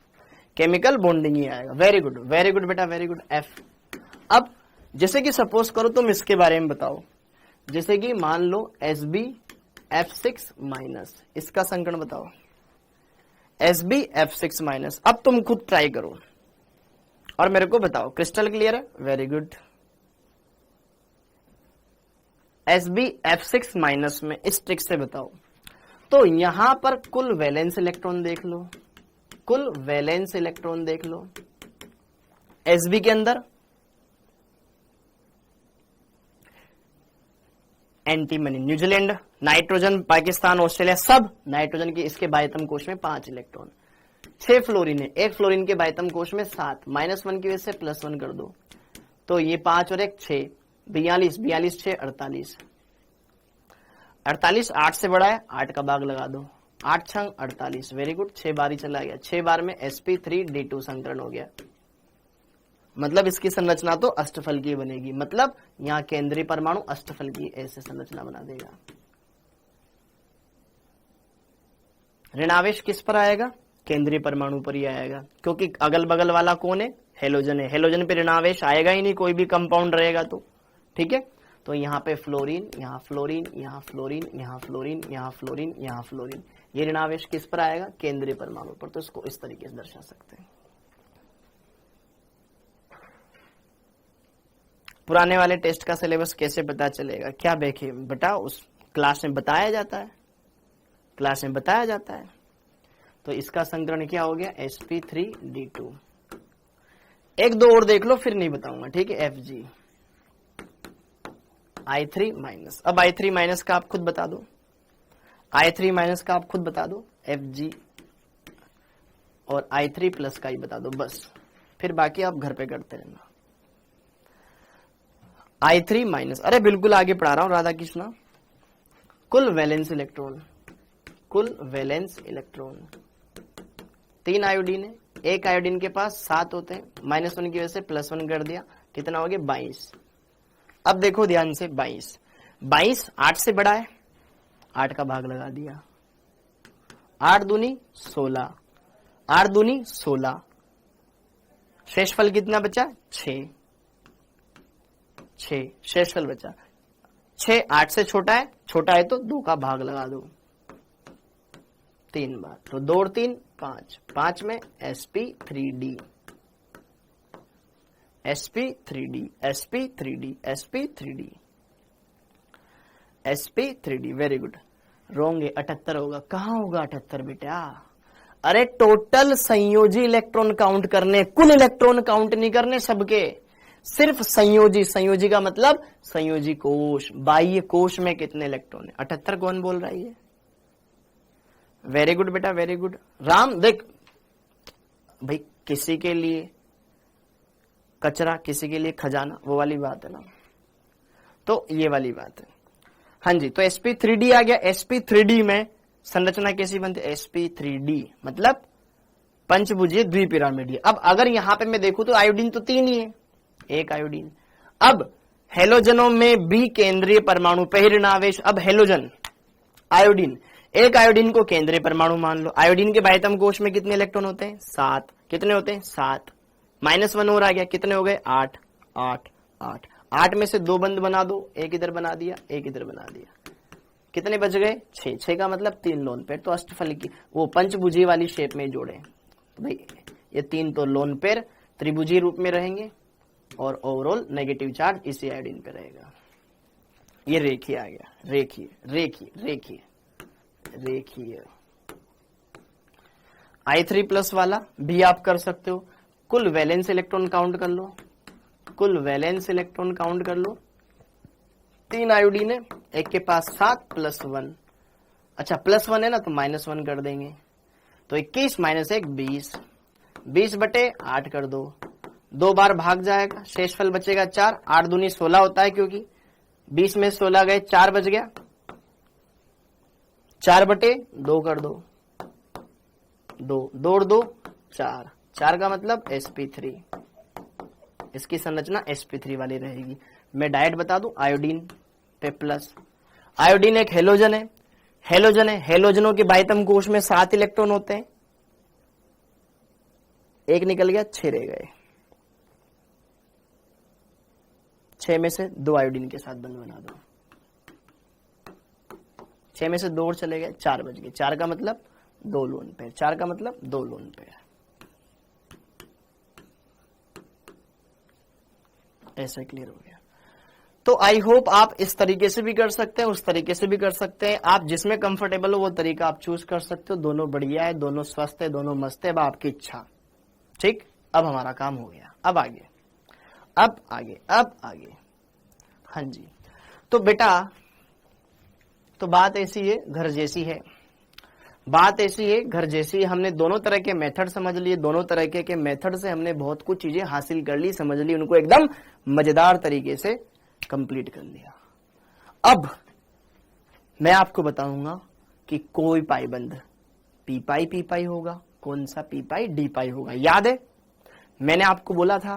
केमिकल बॉन्डिंग ही आएगा। वेरी गुड, वेरी गुड बेटा, वेरी गुड। F। अब जैसे कि सपोज करो तुम इसके बारे में बताओ, जैसे कि मान लो SbF6-, इसका संकरण बताओ, SbF6-। अब तुम खुद ट्राई करो और मेरे को बताओ, क्रिस्टल क्लियर है, वेरी गुड। SbF6- में इस ट्रिक से बताओ, तो यहां पर कुल वैलेंस इलेक्ट्रॉन देख लो, कुल वैलेंस इलेक्ट्रॉन देख लो। Sb के अंदर antimony, New Zealand, nitrogen, Pakistan, Australia, सब नाइट्रोजन के इसके बाह्यतम कोश में 5 इलेक्ट्रॉन। 6 फ्लोरीन है, एक फ्लोरीन के बाह्यतम कोश में 7, -1 की वजह से +1 कर दो, तो ये 5 और 1 6, 42, 42 6 48। 48 8 से बड़ा है, 8 का भाग लगा दो, 8 छंग 48, वेरी गुड, 6 बार ही चला गया, 6 बार में sp3d2 संकरण हो गया। मतलब इसकी संरचना तो अष्टफल की बनेगी, मतलब यहां केंद्रीय परमाणु अष्टफल की ऐसे संरचना बना देगा। ऋणावेश किस पर आएगा? केंद्रीय परमाणु पर ही आएगा, क्योंकि अगल बगल वाला कौन है? हेलोजन है। हेलोजन पे ऋणावेश आएगा ही नहीं, कोई भी कंपाउंड रहेगा तो, ठीक है। तो यहाँ पे फ्लोरीन, यहाँ फ्लोरीन, यहाँ फ्लोरीन, यहाँ फ्लोरीन, यहाँ फ्लोरीन, यहाँ फ्लोरीन, ये ऋणावेश किस पर आएगा? केंद्रीय परमाणु पर। तो इसको इस तरीके से दर्शा सकते हैं। पुराने वाले टेस्ट का सिलेबस कैसे पता चलेगा? क्या देखिए बेटा, उस क्लास में बताया जाता है, क्लास में बताया जाता है। तो इसका संकरण क्या हो गया? sp3d2। एक दो और देख लो, फिर नहीं बताऊंगा, ठीक है। Fg I3 माइनस, अब I3 माइनस का आप खुद बता दो, I3 माइनस का आप खुद बता दो, Fg और I3 प्लस का ही बता दो बस, फिर बाकी आप घर पे करते रहना। I3 माइनस, अरे बिल्कुल आगे पढ़ा रहा हूं राधा कृष्णा। कुल वैलेंस इलेक्ट्रॉन, कुल वैलेंस इलेक्ट्रॉन, 3 आयोडीन है, एक आयोडीन के पास 7 होते हैं, -1 की वजह से +1 कर दिया, कितना हो गया? 22। अब देखो ध्यान से, 22 8 से बड़ा है, 8 का भाग लगा दिया, 8 दूनी 16, 8 दूनी 16, शेषफल कितना बचा? 6 शेषफल बचा 6। 8 से छोटा है तो 2 का भाग लगा दो 3 बार, तो 2 और 3 5, 5 में sp3d, sp3d, sp3d, sp3d, sp3d, very good. रोंग है, 78 होगा। कहां होगा 78 बेटा? अरे टोटल संयोजी इलेक्ट्रॉन काउंट करने, कुल इलेक्ट्रॉन काउंट नहीं करने सबके, सिर्फ संयोजी। संयोजी का मतलब संयोजी कोश, बाह्य कोश में कितने इलेक्ट्रॉन है? 78 कौन बोल रहा है? वेरी गुड बेटा, वेरी गुड। राम देख भाई, किसी के लिए कचरा, किसी के लिए खजाना, वो वाली बात है ना, तो ये वाली बात है। हाँ जी, तो sp3d आ गया। sp3d में संरचना कैसी बनती है? sp3d मतलब पंचभुजीय द्विपिरामिडीय। अब अगर यहां पे मैं देखूं तो आयोडीन तो 3 ही है, एक आयोडीन। अब हेलोजनों में भी केंद्रीय परमाणु पे ही ऋणावेश। अब हेलोजन, आयोडीन, एक आयोडीन को केंद्रीय परमाणु मान लो। आयोडीन के बाह्यतम कोश में कितने इलेक्ट्रॉन होते हैं? 7। कितने होते हैं? 7। -1 और आ गया, कितने हो गए? 8 8 8। 8 में से 2 बंद बना दो, एक इधर बना दिया, एक इधर बना दिया, कितने बच गए? 6। 6 का मतलब 3 लोन पेयर, तो अष्टफल की वो पंचभुजीय वाली शेप में जोड़े। तो भाई ये 3 तो लोन पेयर त्रिभुजीय रूप में रहेंगे, और ओवरऑल नेगेटिव चार्ज इसी आयोडीन पे रहेगा। ये रेखीय आ गया, रेखीय रेखीय रेखीय रेखीय। I3 प्लस वाला भी आप कर सकते हो। कुल वैलेंस इलेक्ट्रॉन काउंट कर लो, कुल वैलेंस इलेक्ट्रॉन काउंट कर लो। 3 आयोडीन है, एक के पास 7 +1, अच्छा +1 है ना, तो -1 कर देंगे, तो 21 - 1 20, 20/8 कर दो, 2 बार भाग जाएगा, शेषफल बचेगा 4। 8 दूनी 16 होता है, क्योंकि 20 में 16 गए, 4 बच गया, 4/2 कर दो, 2 2 और 2 4, 4 का मतलब sp3। इसकी संरचना sp3 वाली रहेगी। मैं डायरेक्ट बता दूं, आयोडीन पे प्लस, आयोडीन एक हेलोजन है, हेलोजन है, हेलोजनों के बाह्यतम कोश में 7 इलेक्ट्रॉन होते हैं, एक निकल गया, 6 रह गए, 6 में से 2 आयोडीन के साथ बंद बना दो, 6 में से 2 और चले गए, 4 बच गए, 4 का मतलब 2 लोन पेयर, 4 का मतलब 2 लोन पेयर। ऐसा क्लियर हो गया। तो आई होप आप इस तरीके से भी कर सकते हैं, उस तरीके से भी कर सकते हैं, आप जिसमें कंफर्टेबल हो वो तरीका आप चूज कर सकते हो। दोनों बढ़िया है, दोनों स्वस्थ है, दोनों मस्त है, अब आपकी इच्छा। ठीक, अब हमारा काम हो गया, अब आगे, अब आगे, अब आगे। हाँ जी, तो बेटा, तो बात ऐसी है, घर जैसी है, बात ऐसी है, घर जैसी। हमने दोनों तरह के मेथड समझ लिए, दोनों तरह के मेथड से हमने बहुत कुछ चीजें हासिल कर ली, समझ ली, उनको एकदम मजेदार तरीके से कंप्लीट कर लिया। अब मैं आपको बताऊंगा कि कोई पाई बंद पी पाई होगा, कौन सा पी पाई डी पाई होगा। याद है मैंने आपको बोला था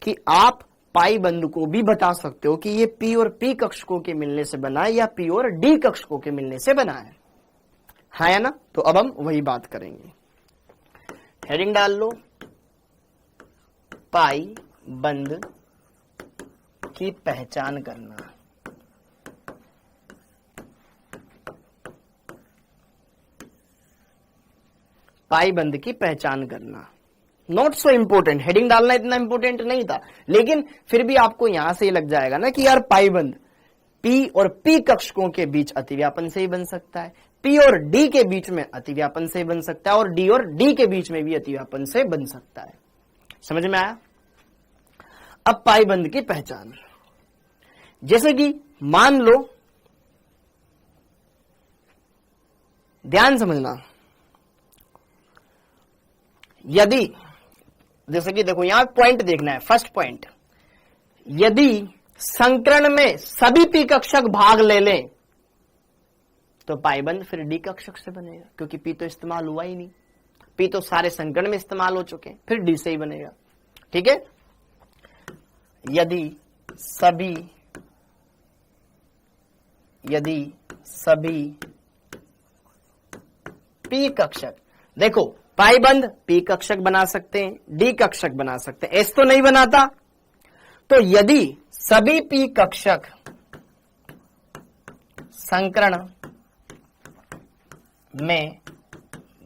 कि आप पाई बंद को भी बता सकते हो कि ये पी और पी कक्षकों के मिलने से बना है या पी और डी कक्षकों के मिलने से बना है, हाँ या ना। तो अब हम वही बात करेंगे। हेडिंग डाल लो, पाई बंद की पहचान करना। पाई बंद की पहचान करना नॉट सो इंपोर्टेंट, हेडिंग डालना इतना इंपोर्टेंट नहीं था, लेकिन फिर भी आपको यहां से लग जाएगा ना कि यार पाई बंद पी और पी कक्षकों के बीच अतिव्यापन से ही बन सकता है, पी और डी के बीच में अतिव्यापन से बन सकता है, और डी और डी के बीच में भी अतिव्यापन से बन सकता है। समझ में आया। अब पाई बंद की पहचान, जैसे कि मान लो, ध्यान समझना, यदि जैसे कि देखो यहां पॉइंट देखना है, फर्स्ट पॉइंट, यदि संकरण में सभी पी कक्षक भाग ले लें तो पाईबंद फिर डी कक्षक से बनेगा, क्योंकि पी तो इस्तेमाल हुआ ही नहीं, पी तो सारे संकरण में इस्तेमाल हो चुके हैं, फिर डी से ही बनेगा। ठीक है। यदि सभी पी कक्षक, देखो पाईबंद पी कक्षक बना सकते हैं, डी कक्षक बना सकते हैं, एस तो नहीं बनाता। तो यदि सभी पी कक्षक संकरण में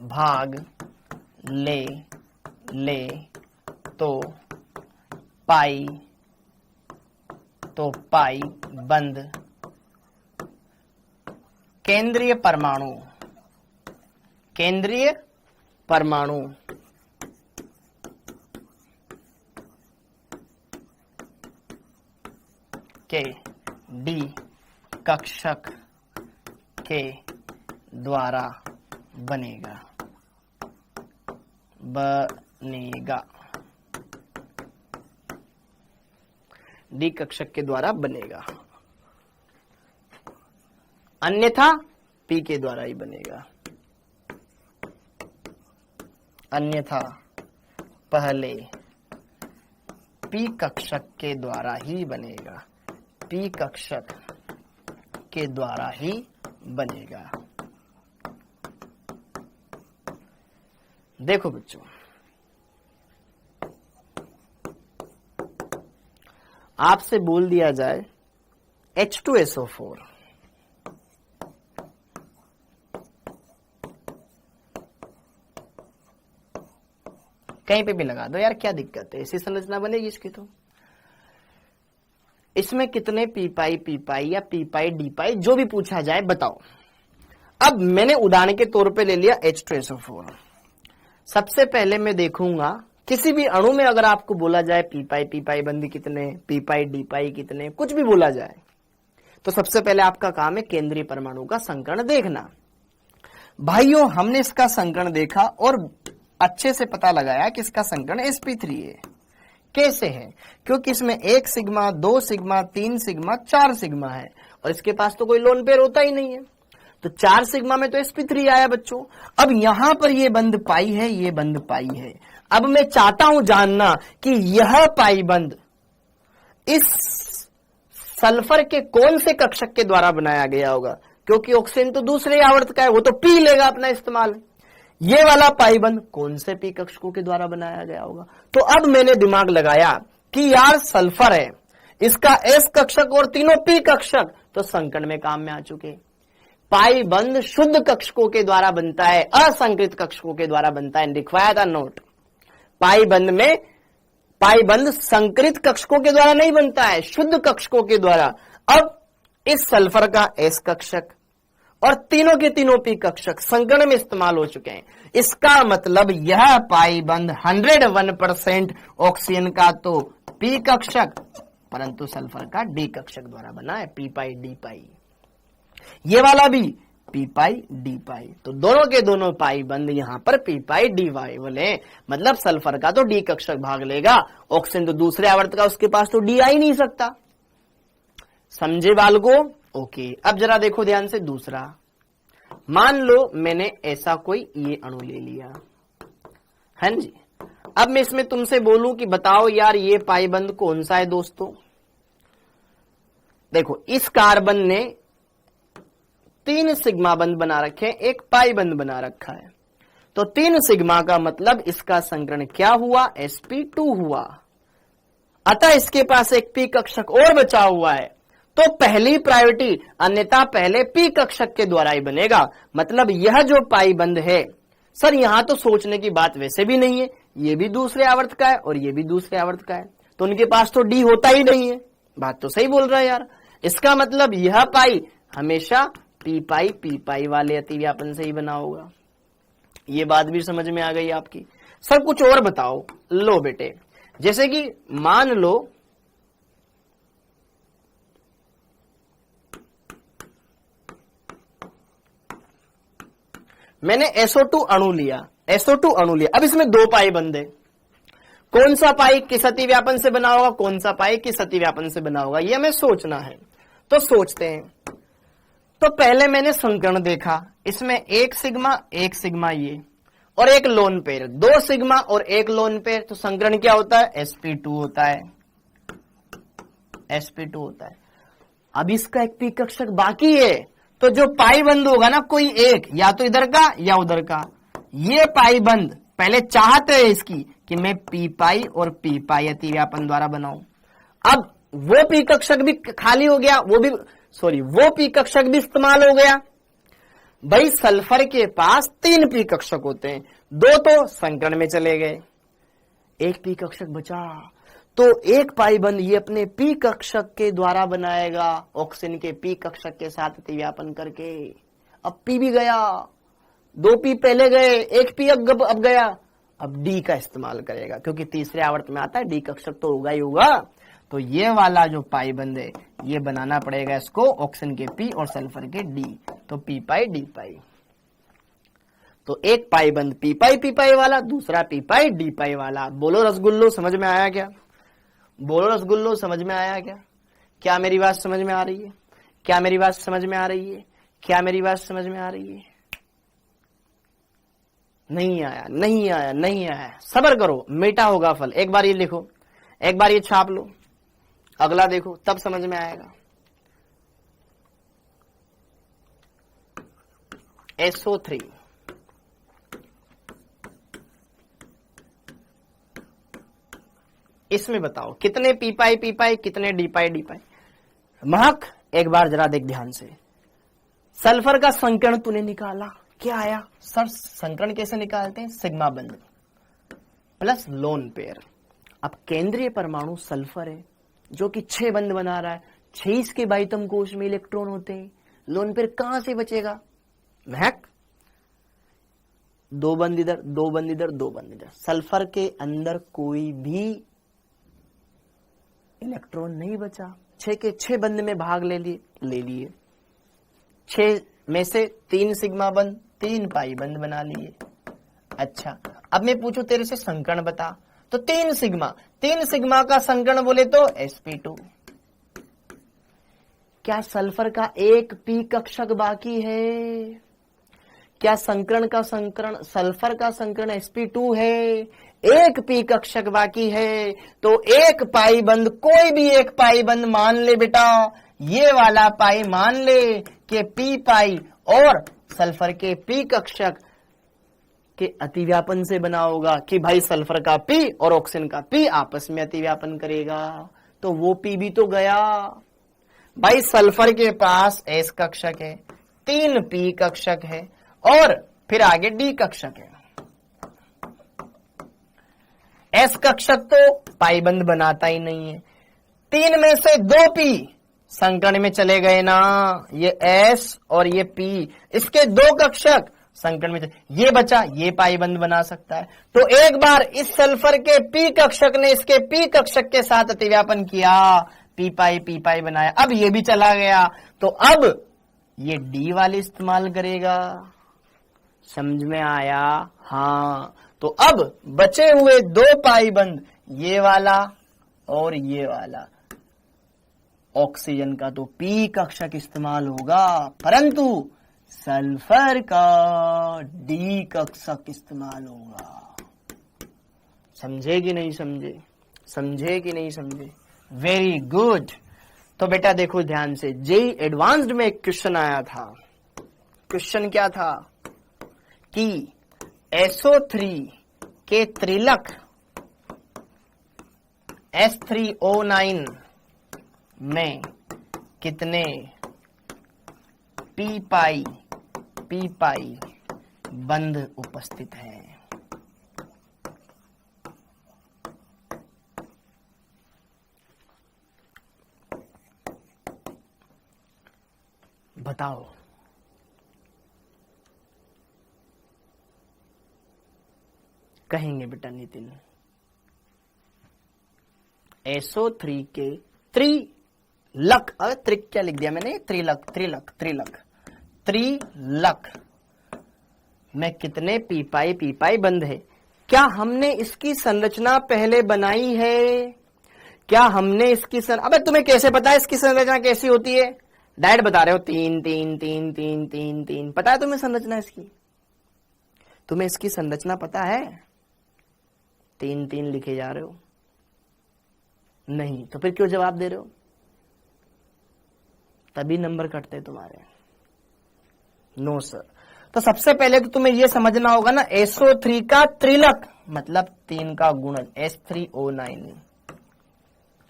भाग ले तो पाई बंद केंद्रीय परमाणु के डी कक्षक के द्वारा बनेगा। डी कक्षक के द्वारा बनेगा, अन्यथा पी के द्वारा ही बनेगा। अन्यथा पहले पी कक्षक के द्वारा ही बनेगा, पी कक्षक के द्वारा ही बनेगा। देखो बच्चों, आपसे बोल दिया जाए H2SO4, कहीं पे भी लगा दो यार, क्या दिक्कत है, ऐसी संरचना बनेगी इसकी। तो इसमें कितने पी पाई या पी पाई डी पाई जो भी पूछा जाए बताओ। अब मैंने उदाहरण के तौर पे ले लिया H2SO4। सबसे पहले मैं देखूंगा किसी भी अणु में अगर आपको बोला जाए पी पाई बंदी कितने, पी पाई डी पाई कितने, कुछ भी बोला जाए, तो सबसे पहले आपका काम है केंद्रीय परमाणु का संकरण देखना। भाइयों हमने इसका संकरण देखा और अच्छे से पता लगाया कि इसका संकरण sp3 है। कैसे है? क्योंकि इसमें 1 सिग्मा, 2 सिग्मा, 3 सिग्मा, 4 सिग्मा है, और इसके पास तो कोई लोन पेयर होता ही नहीं है, तो 4 सिग्मा में तो sp3 आया बच्चों। अब यहां पर ये बंद पाई है, ये बंद पाई है। अब मैं चाहता हूं जानना कि यह पाई बंद इस सल्फर के कौन से कक्षक के द्वारा बनाया गया होगा, क्योंकि ऑक्सीजन तो दूसरे आवर्त का है, वो तो पी लेगा अपना इस्तेमाल। ये वाला पाई बंद कौन से पी कक्षकों के द्वारा बनाया गया होगा। तो अब मैंने दिमाग लगाया कि यार सल्फर है, इसका एस कक्षक और तीनों पी कक्षक तो संकरण में काम में आ चुके। पाई बंद शुद्ध कक्षकों के द्वारा बनता है, असंकृत कक्षकों के द्वारा बनता है। लिखवाया था नोट, पाई बंद में पाई बंद संकृत कक्षकों के द्वारा नहीं बनता है, शुद्ध कक्षकों के द्वारा। अब इस सल्फर का एस कक्षक और तीनों के तीनों पी कक्षक संकरण में इस्तेमाल हो चुके हैं। इसका मतलब यह पाई बंद 101% ऑक्सीजन का तो पी कक्षक परंतु सल्फर का डी कक्षक द्वारा बना है, पी पाई डी पाई। ये वाला भी पी पाई डी पाई, तो दोनों के दोनों पाई बंद यहां पर पी पाई डी वाई बोले, मतलब सल्फर का तो डी कक्षक भाग लेगा, ऑक्सीजन तो दूसरे आवर्त का, उसके पास तो डी आ ही नहीं सकता। समझे बालको? ओके, अब जरा देखो ध्यान से दूसरा। मान लो मैंने ऐसा कोई ये अणु ले लिया, हाँ जी। अब मैं इसमें तुमसे बोलूं कि बताओ यार ये पाई बंद कौन सा है दोस्तों। देखो इस कार्बन ने 3 सिग्मा बंद बना रखे हैं, एक पाई बंद बना रखा है, तो 3 सिग्मा का मतलब इसका संकरण क्या हुआ, sp2 हुआ। अतः इसके पास एक पी कक्षक और बचा हुआ है, तो पहली प्रायोरिटी, अन्यथा पहले पी कक्षक के द्वारा ही बनेगा। मतलब यह जो पाई बंद है, सर यहां तो सोचने की बात वैसे भी नहीं है, ये भी दूसरे आवर्त का है और ये भी दूसरे आवर्त का है, तो उनके पास तो डी होता ही नहीं है। बात तो सही बोल रहा है यार। इसका मतलब यह पाई हमेशा पी पाई वाले अतिव्यापन से ही बना होगा। ये बात भी समझ में आ गई आपकी। सर कुछ और बताओ। लो बेटे, जैसे कि मान लो मैंने SO2 अणु लिया, अब इसमें 2 पाई बंद है। कौन सा पाई किस अतिव्यापन से बना होगा, कौन सा पाई किस अतिव्यापन से बना होगा, ये हमें सोचना है। तो सोचते हैं। तो पहले मैंने संकरण देखा, इसमें एक सिग्मा ये और एक लोन पेयर, 2 सिग्मा और एक लोन पेयर, तो संकरण क्या होता है, sp2 होता है, sp2 होता है। अब इसका एक पी कक्षक बाकी है, तो जो पाई बंद होगा ना कोई एक, या तो इधर का या उधर का, ये पाई बंद पहले चाहते हैं इसकी कि मैं पी पाई और पी पाई अतिव्यापन द्वारा बनाऊं। अब वो पी कक्षक भी खाली हो गया, वो पी कक्षक भी इस्तेमाल हो गया। भाई सल्फर के पास 3 पी कक्षक होते हैं, 2 तो संकरण में चले गए, एक पी कक्षक बचा, तो एक पाई बंद ये अपने पी कक्षक के द्वारा बनाएगा, ऑक्सीजन के पी कक्षक के साथ अतिव्यापन करके। अब पी भी गया, 2 पी पहले गए, एक पी अब गया, अब डी का इस्तेमाल करेगा, क्योंकि तीसरे आवर्त में आता है डी कक्षक तो होगा ही होगा। तो ये वाला जो पाई बंद है ये बनाना पड़ेगा इसको, ऑक्सीजन के पी और सल्फर के डी, तो पी पाई डी पाई। तो एक पाई बंद पी पाई वाला, दूसरा पी पाई डी पाई वाला। बोलो रसगुल्लो, समझ में आया क्या? बोलो रसगुल्लो, समझ में आया क्या? क्या मेरी बात समझ में आ रही है? क्या मेरी बात समझ में आ रही है? क्या मेरी बात समझ में आ रही है? नहीं आया, नहीं आया, नहीं आया, सब्र करो, मीठा होगा फल। एक बार ये लिखो, एक बार ये छाप लो, अगला देखो, तब समझ में आएगा। SO3 इसमें बताओ कितने पी पाई कितने डी पाई। महक एक बार जरा देख ध्यान से, सल्फर का संकरण तूने निकाला, क्या आया? सर संकरण कैसे निकालते हैं? सिग्मा बंद प्लस लोन पेयर। अब केंद्रीय परमाणु सल्फर है जो कि 6 बंद बना रहा है, 6 इसके बाह्यतम कोश में इलेक्ट्रॉन होते हैं, लोन पेयर कहां से बचेगा? महक 2 बंद इधर, 2 बंद इधर, 2 बंद इधर। सल्फर के अंदर कोई भी इलेक्ट्रॉन नहीं बचा, 6 के 6 बंद में भाग ले लिए, 6 में से 3 सिग्मा बंद, 3 पाई बंद बना लिए। अच्छा अब मैं पूछूं तेरे से संकरण बता, तो 3 सिग्मा का संकरण बोले तो sp2। क्या सल्फर का एक पी कक्षक बाकी है? क्या संकरण सल्फर का संकरण sp2 है, एक पी कक्षक बाकी है, तो एक पाई बंद, कोई भी एक पाई बंद मान ले बेटा, ये वाला पाई मान ले कि पी पाई और सल्फर के पी कक्षक के अतिव्यापन से बना होगा, कि भाई सल्फर का पी और ऑक्सीजन का पी आपस में अतिव्यापन करेगा, तो वो पी भी तो गया। भाई सल्फर के पास एस कक्षक है, 3 पी कक्षक है और फिर आगे डी कक्षक है। एस कक्षक तो पाई बंद बनाता ही नहीं है, 3 में से 2 पी संकरण में चले गए ना, ये एस और ये पी, इसके 2 कक्षक संकरण में ये बचा, ये पाई बंद बना सकता है। तो एक बार इस सल्फर के पी कक्षक ने इसके पी कक्षक के साथ अतिव्यापन किया, पी पाई बनाया, अब ये भी चला गया, तो अब ये डी वाले इस्तेमाल करेगा। समझ में आया? हाँ, तो अब बचे हुए 2 पाई बंद, ये वाला और ये वाला, ऑक्सीजन का तो पी कक्षक इस्तेमाल होगा, परंतु सल्फर का डी कक्षक इस्तेमाल होगा। समझे कि नहीं समझे? समझे कि नहीं समझे? Very good. तो बेटा देखो ध्यान से, जेई एडवांस्ड में एक क्वेश्चन आया था। क्वेश्चन क्या था कि SO3 के त्रिलक S3O9 में कितने पी पाई बंध उपस्थित हैं? बताओ। कहेंगे बेटा नितिन, SO3 के त्रिलक, अरे त्रिक क्या लिख दिया मैंने? त्रिलक त्रिलक त्रिलक त्रिलक में कितने पी पाई बंध है? क्या हमने इसकी संरचना पहले बनाई है? क्या हमने इसकी अबे तुम्हें कैसे पता है इसकी संरचना कैसी होती है? डायरेक्ट बता रहे हो, 3 3 3 3 3 3। पता है तुम्हें संरचना इसकी? तुम्हें इसकी संरचना पता है? 3 3 लिखे जा रहे हो? नहीं, तो फिर क्यों जवाब दे रहे हो? तभी नंबर कटते तुम्हारे। No sir. तो सबसे पहले तो तुम्हें यह समझना होगा ना, SO3 का त्रिलक मतलब 3 का गुणन S3O9,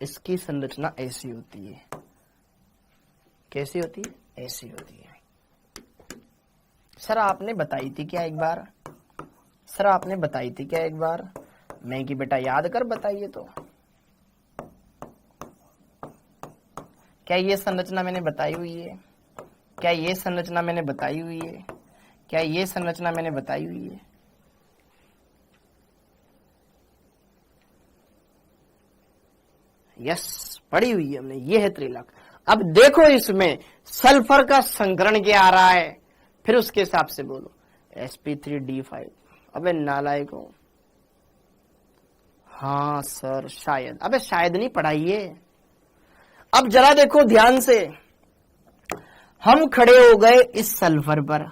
इसकी संरचना ऐसी होती है। कैसी होती है? ऐसी होती है। सर आपने बताई थी क्या एक बार? सर आपने बताई थी क्या एक बार? मैं कि बेटा याद कर बताइए तो। क्या ये संरचना मैंने बताई हुई है? क्या ये संरचना मैंने बताई हुई है? क्या ये संरचना मैंने बताई हुई है? यस, पढ़ी हुई है हमने। ये है त्रिलक। अब देखो इसमें सल्फर का संकरण क्या आ रहा है, फिर उसके हिसाब से बोलो। sp3d5। अबे नालायक हो। हाँ सर शायद। अबे शायद नहीं, पढ़ाइए। अब जरा देखो ध्यान से, हम खड़े हो गए इस सल्फर पर।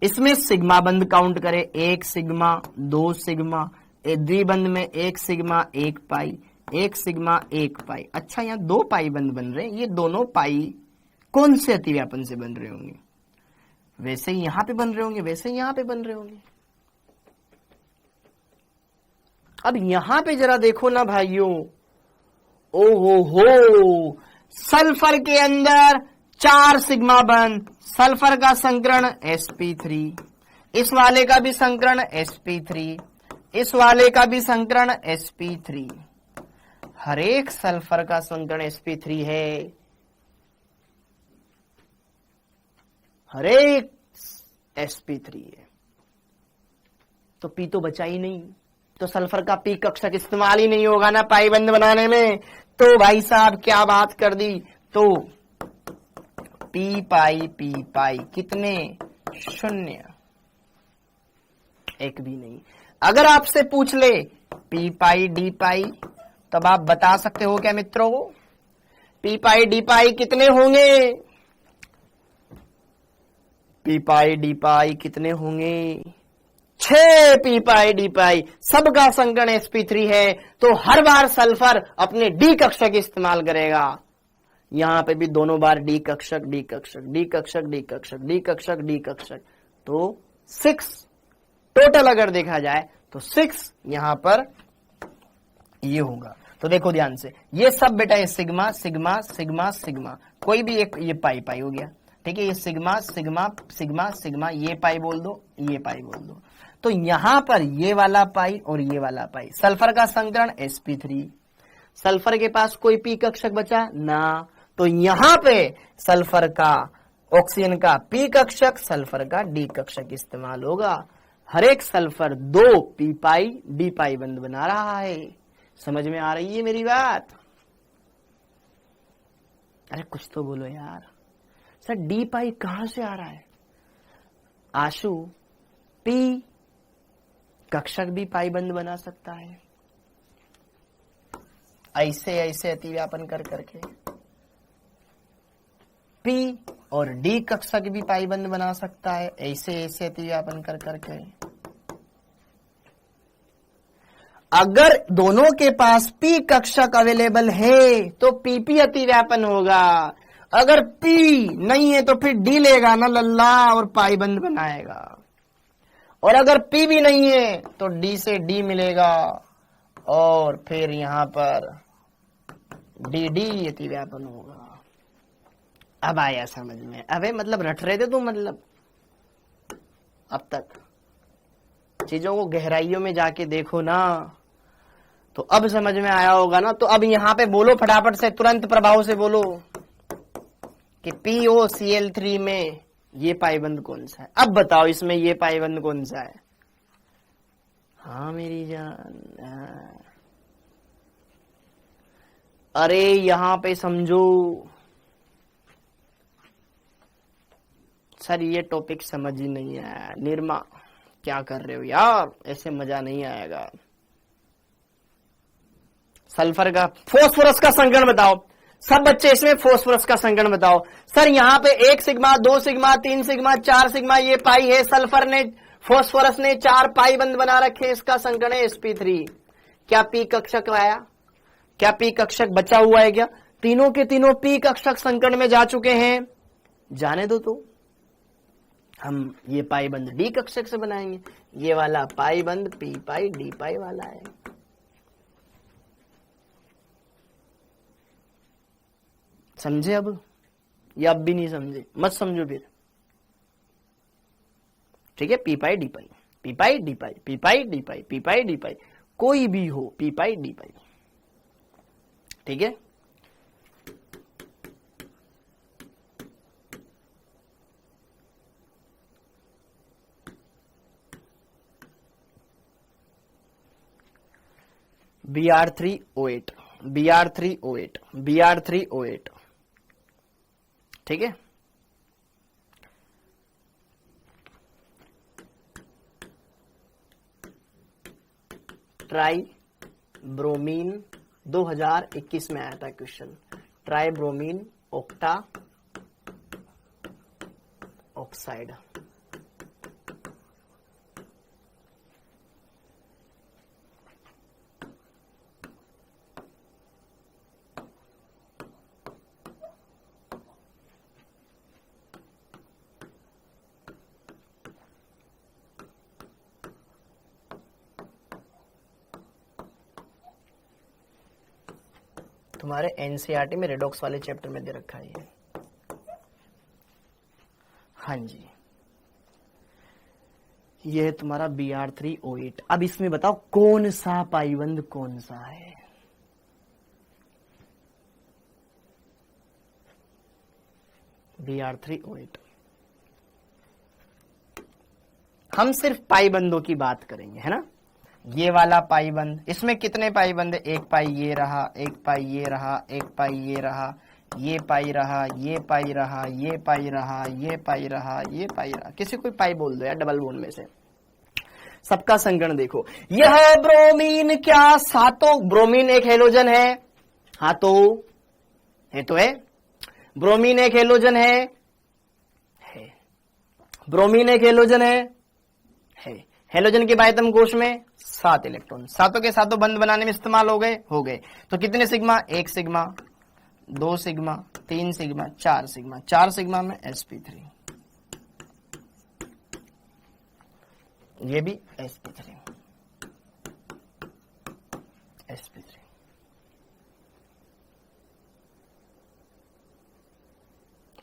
इसमें सिग्मा बंद काउंट करें, 1 सिग्मा 2 सिग्मा, द्विबंध में 1 सिग्मा 1 पाई, 1 सिग्मा 1 पाई। अच्छा यहाँ 2 पाई बंद बन रहे हैं। ये दोनों पाई कौन से अतिव्यापन से बन रहे होंगे? वैसे ही यहां पे बन रहे होंगे, वैसे ही यहां पे बन रहे होंगे। अब यहां पे जरा देखो ना भाइयों, हो सल्फर के अंदर 4 सिग्मा बंद, सल्फर का संकरण sp3, इस वाले का भी संकरण sp3, इस वाले का भी संकरण sp3। हर एक सल्फर का संकरण sp3 है, हर एक sp3 है। तो p तो बचा ही नहीं, तो सल्फर का पी कक्षक इस्तेमाल ही नहीं होगा ना पाई बंद बनाने में। तो भाई साहब क्या बात कर दी। तो पी पाई कितने? 0, एक भी नहीं। अगर आपसे पूछ ले पी पाई डी पाई, तब आप बता सकते हो क्या मित्रों? पी पाई डी पाई कितने होंगे? पी पाई डी पाई कितने होंगे? 6 पी पाई डी पाई। सबका संकरण sp3 है, तो हर बार सल्फर अपने डी कक्षक इस्तेमाल करेगा। यहां पे भी दोनों बार डी कक्षक डी कक्षक डी कक्षक डी कक्षक डी कक्षक डी कक्षक, तो 6 टोटल अगर देखा जाए तो 6 यहां पर ये होगा। तो देखो ध्यान से, ये सब बेटा ये सिग्मा सिग्मा सिग्मा सिग्मा, कोई भी एक ये पाई पाई हो गया, ठीक है। ये सिग्मा सिग्मा सिग्मा सिग्मा, ये पाई बोल दो, ये पाई बोल दो। तो यहां पर ये वाला पाई और ये वाला पाई। सल्फर का संकरण sp3, सल्फर के पास कोई पी कक्षक बचा ना, तो यहां पे सल्फर का ऑक्सीजन का पी कक्षक, सल्फर का डी कक्षक इस्तेमाल होगा। हर एक सल्फर 2 पी पाई डी पाई बंद बना रहा है। समझ में आ रही है मेरी बात? अरे कुछ तो बोलो यार। सर डी पाई कहां से आ रहा है? आशु, पी कक्षक भी पाई बंद बना सकता है, ऐसे ऐसे अतिव्यापन कर करके। पी और डी कक्षक भी पाई बंद बना सकता है, ऐसे ऐसे अतिव्यापन कर करके। अगर दोनों के पास पी कक्षक अवेलेबल है तो पीपी अतिव्यापन होगा, अगर पी नहीं है तो फिर डी लेगा ना लल्ला और पाई बंद बनाएगा, और अगर पी भी नहीं है तो डी से डी मिलेगा और फिर यहां पर डी डी अतिव्यापन होगा। अब आया समझ में? अबे मतलब रट रहे थे तुम, मतलब अब तक चीजों को गहराइयों में जाके देखो ना तो अब समझ में आया होगा ना। तो अब यहां पे बोलो फटाफट से, तुरंत प्रभाव से बोलो कि POCl3 में ये पाइबंद कौन सा है। अब बताओ इसमें ये पाइबंद कौन सा है? हाँ मेरी जान, हाँ। अरे यहां पे समझो सर, ये टॉपिक समझ ही नहीं आया। निर्मा क्या कर रहे हो यार, ऐसे मजा नहीं आएगा। सल्फर का, फोस्फोरस का संगण बताओ सब बच्चे, इसमें फोस्फोरस का संगण बताओ। सर यहाँ पे 1 सिग्मा 2 सिग्मा 3 सिग्मा 4 सिग्मा ये पाई है, सल्फर ने फोस्फोरस ने 4 पाई बंद बना रखे, इसका संगण है sp3। क्या पी कक्षक आया? क्या पी कक्षक बचा हुआ है क्या? तीनों के तीनों पी कक्षक संकरण में जा चुके हैं। जाने दो, तो हम ये पाई बंद डी कक्षक से बनाएंगे। ये वाला पाई बंद पी पाई डी पाई वाला है। समझे अब? या अब भी नहीं समझे? मत समझो फिर, ठीक है। पी पाई डी पाई, पी पाई डी पाई, पी पाई डी पाई, पी पाई डी पाई, कोई भी हो, पी पाई डी पाई, ठीक है। Br3O8, Br3O8, Br3O8, ठीक है। ट्राई ब्रोमीन 2021 में आया था question. Try bromine octa oxide, तुम्हारे एनसीईआरटी में रेडॉक्स वाले चैप्टर में दे रखा है ये। हाँ जी, ये है तुम्हारा Br3O8। अब इसमें बताओ कौन सा पाइबंद कौन सा है? Br3O8। हम सिर्फ पाइबंदों की बात करेंगे, है ना। ये वाला पाइबंद, इसमें कितने पाइबंद है? 1 पाई ये रहा, 1 पाई ये रहा, 1 पाई ये रहा, ये पाई रहा, ये पाई रहा, ये पाई रहा, ये पाई रहा, ये पाई रहा। किसी कोई पाई बोल दो यार डबल बोन में से। सबका संगण देखो। यह ब्रोमीन क्या सातों, ब्रोमीन एक हेलोजन है। हाँ तो है। ब्रोमीन एक हेलोजन है। ब्रोमीन एक हेलोजन है। हेलोजन के बाह्यतम कोश में 7 इलेक्ट्रॉन, सातों के सातों बंद बनाने में इस्तेमाल हो गए। तो कितने sigma? 1 sigma, 2 sigma, 3 sigma, 4 sigma. 4 sigma में sp3, ये भी sp3, sp3।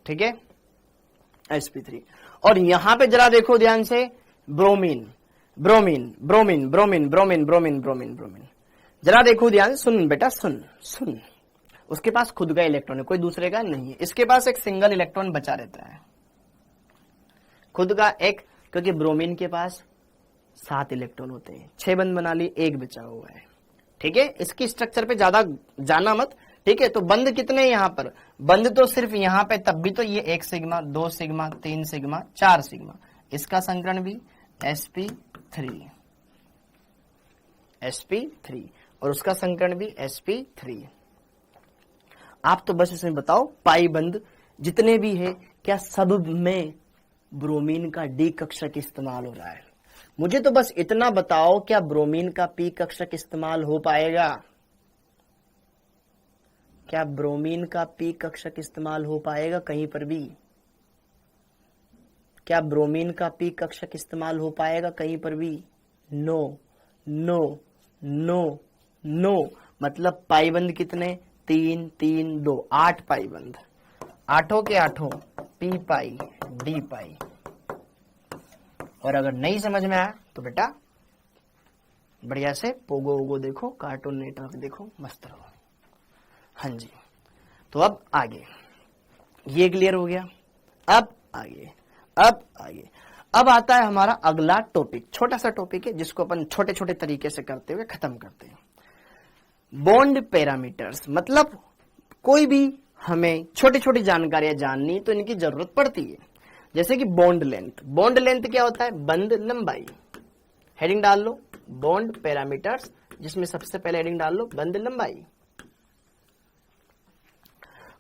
ठीक है, sp3। और यहां पे जरा देखो ध्यान से, bromine bromine bromine bromine bromine bromine bromine bromine, जरा देखो ध्यान, सुन बेटा सुन। उसके पास खुद का इलेक्ट्रॉन है, कोई दूसरे का नहीं है। इसके पास एक सिंगल इलेक्ट्रॉन बचा रहता है, खुद का एक, क्योंकि ब्रोमीन के पास 7 इलेक्ट्रॉन होते हैं। 6 बंद बना ली, 1 बचा हुआ है। ठीक है, इसकी स्ट्रक्चर पे ज्यादा जाना मत। ठीक है, तो बंद कितने यहाँ पर? बंद तो सिर्फ यहाँ पे, तब भी तो ये 1 सिग्मा, 2 सिग्मा, 3 सिग्मा, 4 सिग्मा। इसका संकरण भी sp3 और उसका संकरण भी sp3। आप तो बस इसमें बताओ पाई बंद जितने भी है, क्या सब में ब्रोमीन का डी कक्षक इस्तेमाल हो रहा है? मुझे तो बस इतना बताओ, क्या ब्रोमीन का पी कक्षक इस्तेमाल हो पाएगा? क्या ब्रोमीन का पी कक्षक इस्तेमाल हो पाएगा कहीं पर भी? क्या ब्रोमीन का पी कक्षक इस्तेमाल हो पाएगा कहीं पर भी? No no no no. मतलब पाईबंद कितने? 3 3 2, 8 पाईबंद, आठों के आठों पी पाई डी पाई। और अगर नहीं समझ में आया तो बेटा बढ़िया से पोगो वोगो देखो, कार्टून नेटवर्क देखो, मस्त रहो। हाँ जी, तो अब आगे, ये क्लियर हो गया। अब आगे, अब आता है हमारा अगला टॉपिक। छोटा सा टॉपिक है जिसको अपन छोटे छोटे तरीके से करते हुए खत्म करते हैं। बॉन्ड पैरामीटर्स, मतलब कोई भी हमें छोटी छोटी जानकारियां जाननी तो इनकी जरूरत पड़ती है। जैसे कि बॉन्ड लेंथ। बॉन्ड लेंथ क्या होता है? बंध लंबाई। हेडिंग डाल लो बॉन्ड पैरामीटर्स, जिसमें सबसे पहले हेडिंग डाल लो बंध लंबाई।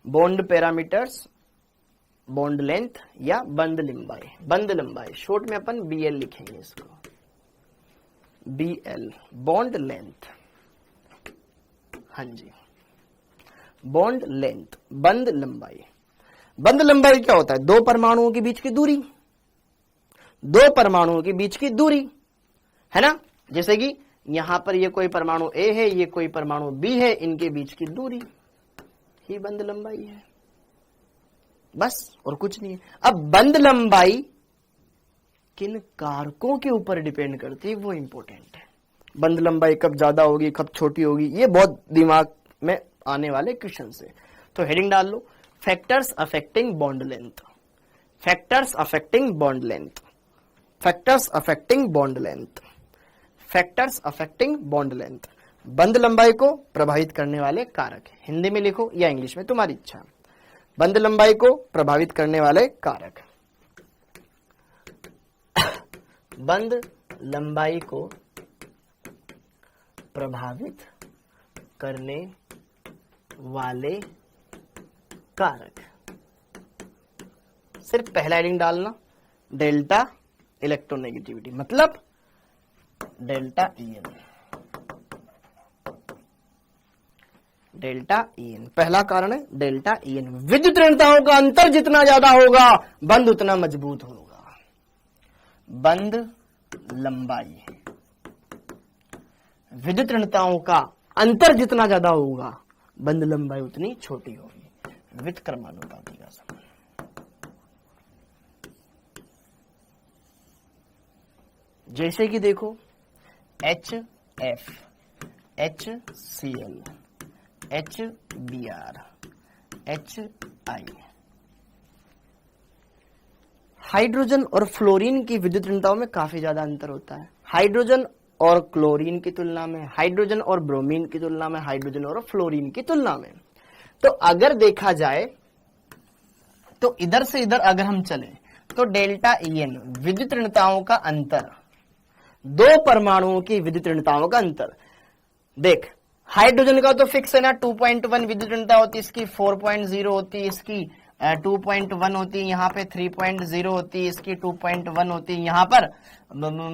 बॉन्ड पैरामीटर्स, बॉन्ड लेंथ या बंध लंबाई। बंध लंबाई शॉर्ट में अपन बीएल लिखेंगे इसको, बीएल बॉन्ड लेंथ। हाँ जी, बॉन्ड लेंथ, बंध लंबाई। बंध लंबाई क्या होता है? दो परमाणुओं के बीच की दूरी, दो परमाणुओं के बीच की दूरी, है ना। जैसे कि यहां पर ये कोई परमाणु ए है, ये कोई परमाणु बी है, इनके बीच की दूरी ही बंध लंबाई है, बस और कुछ नहीं है। अब बंध लंबाई किन कारकों के ऊपर डिपेंड करती है, वो इंपॉर्टेंट है। बंध लंबाई कब ज्यादा होगी, कब छोटी होगी, ये बहुत दिमाग में आने वाले क्वेश्चन है। तो हेडिंग डाल लो factors affecting bond length. Factors affecting bond length, factors affecting bond length, factors affecting bond length. बंध लंबाई को प्रभावित करने वाले कारक। हिंदी में लिखो या इंग्लिश में, तुम्हारी इच्छा। बंध लंबाई को प्रभावित करने वाले कारक। बंध लंबाई को प्रभावित करने वाले कारक। सिर्फ पहला हेडिंग डालना डेल्टा इलेक्ट्रोनेगेटिविटी, मतलब डेल्टा ईएन। डेल्टा ईएन पहला कारण है, डेल्टा ईएन। विद्युत ऋणताओं का अंतर जितना ज्यादा होगा बंध उतना मजबूत होगा। बंध लंबाई, विद्युत ऋणताओं का अंतर जितना ज्यादा होगा बंध लंबाई उतनी छोटी होगी। व्युत्क्रमानुपाती का संबंध। जैसे कि देखो HF, HCl, HBr, HI। Hydrogen और फ्लोरीन की विद्युत ऋणताओं में काफी ज्यादा अंतर होता है। हाइड्रोजन और क्लोरीन की तुलना में, हाइड्रोजन और ब्रोमीन की तुलना में, हाइड्रोजन और फ्लोरीन की तुलना में। तो अगर देखा जाए तो इधर से इधर अगर हम चले तो डेल्टा ईएन विद्युत ऋणताओं का अंतर, दो परमाणुओं की विद्युत ऋणताओं का अंतर। देख हाइड्रोजन का तो फिक्स है ना, 2.1 विद्युत ऋणता होती है इसकी, 4.0 होती है इसकी, 2.1 होती है यहाँ पे, 3.0 होती है इसकी, 2.1 होती है यहाँ पर,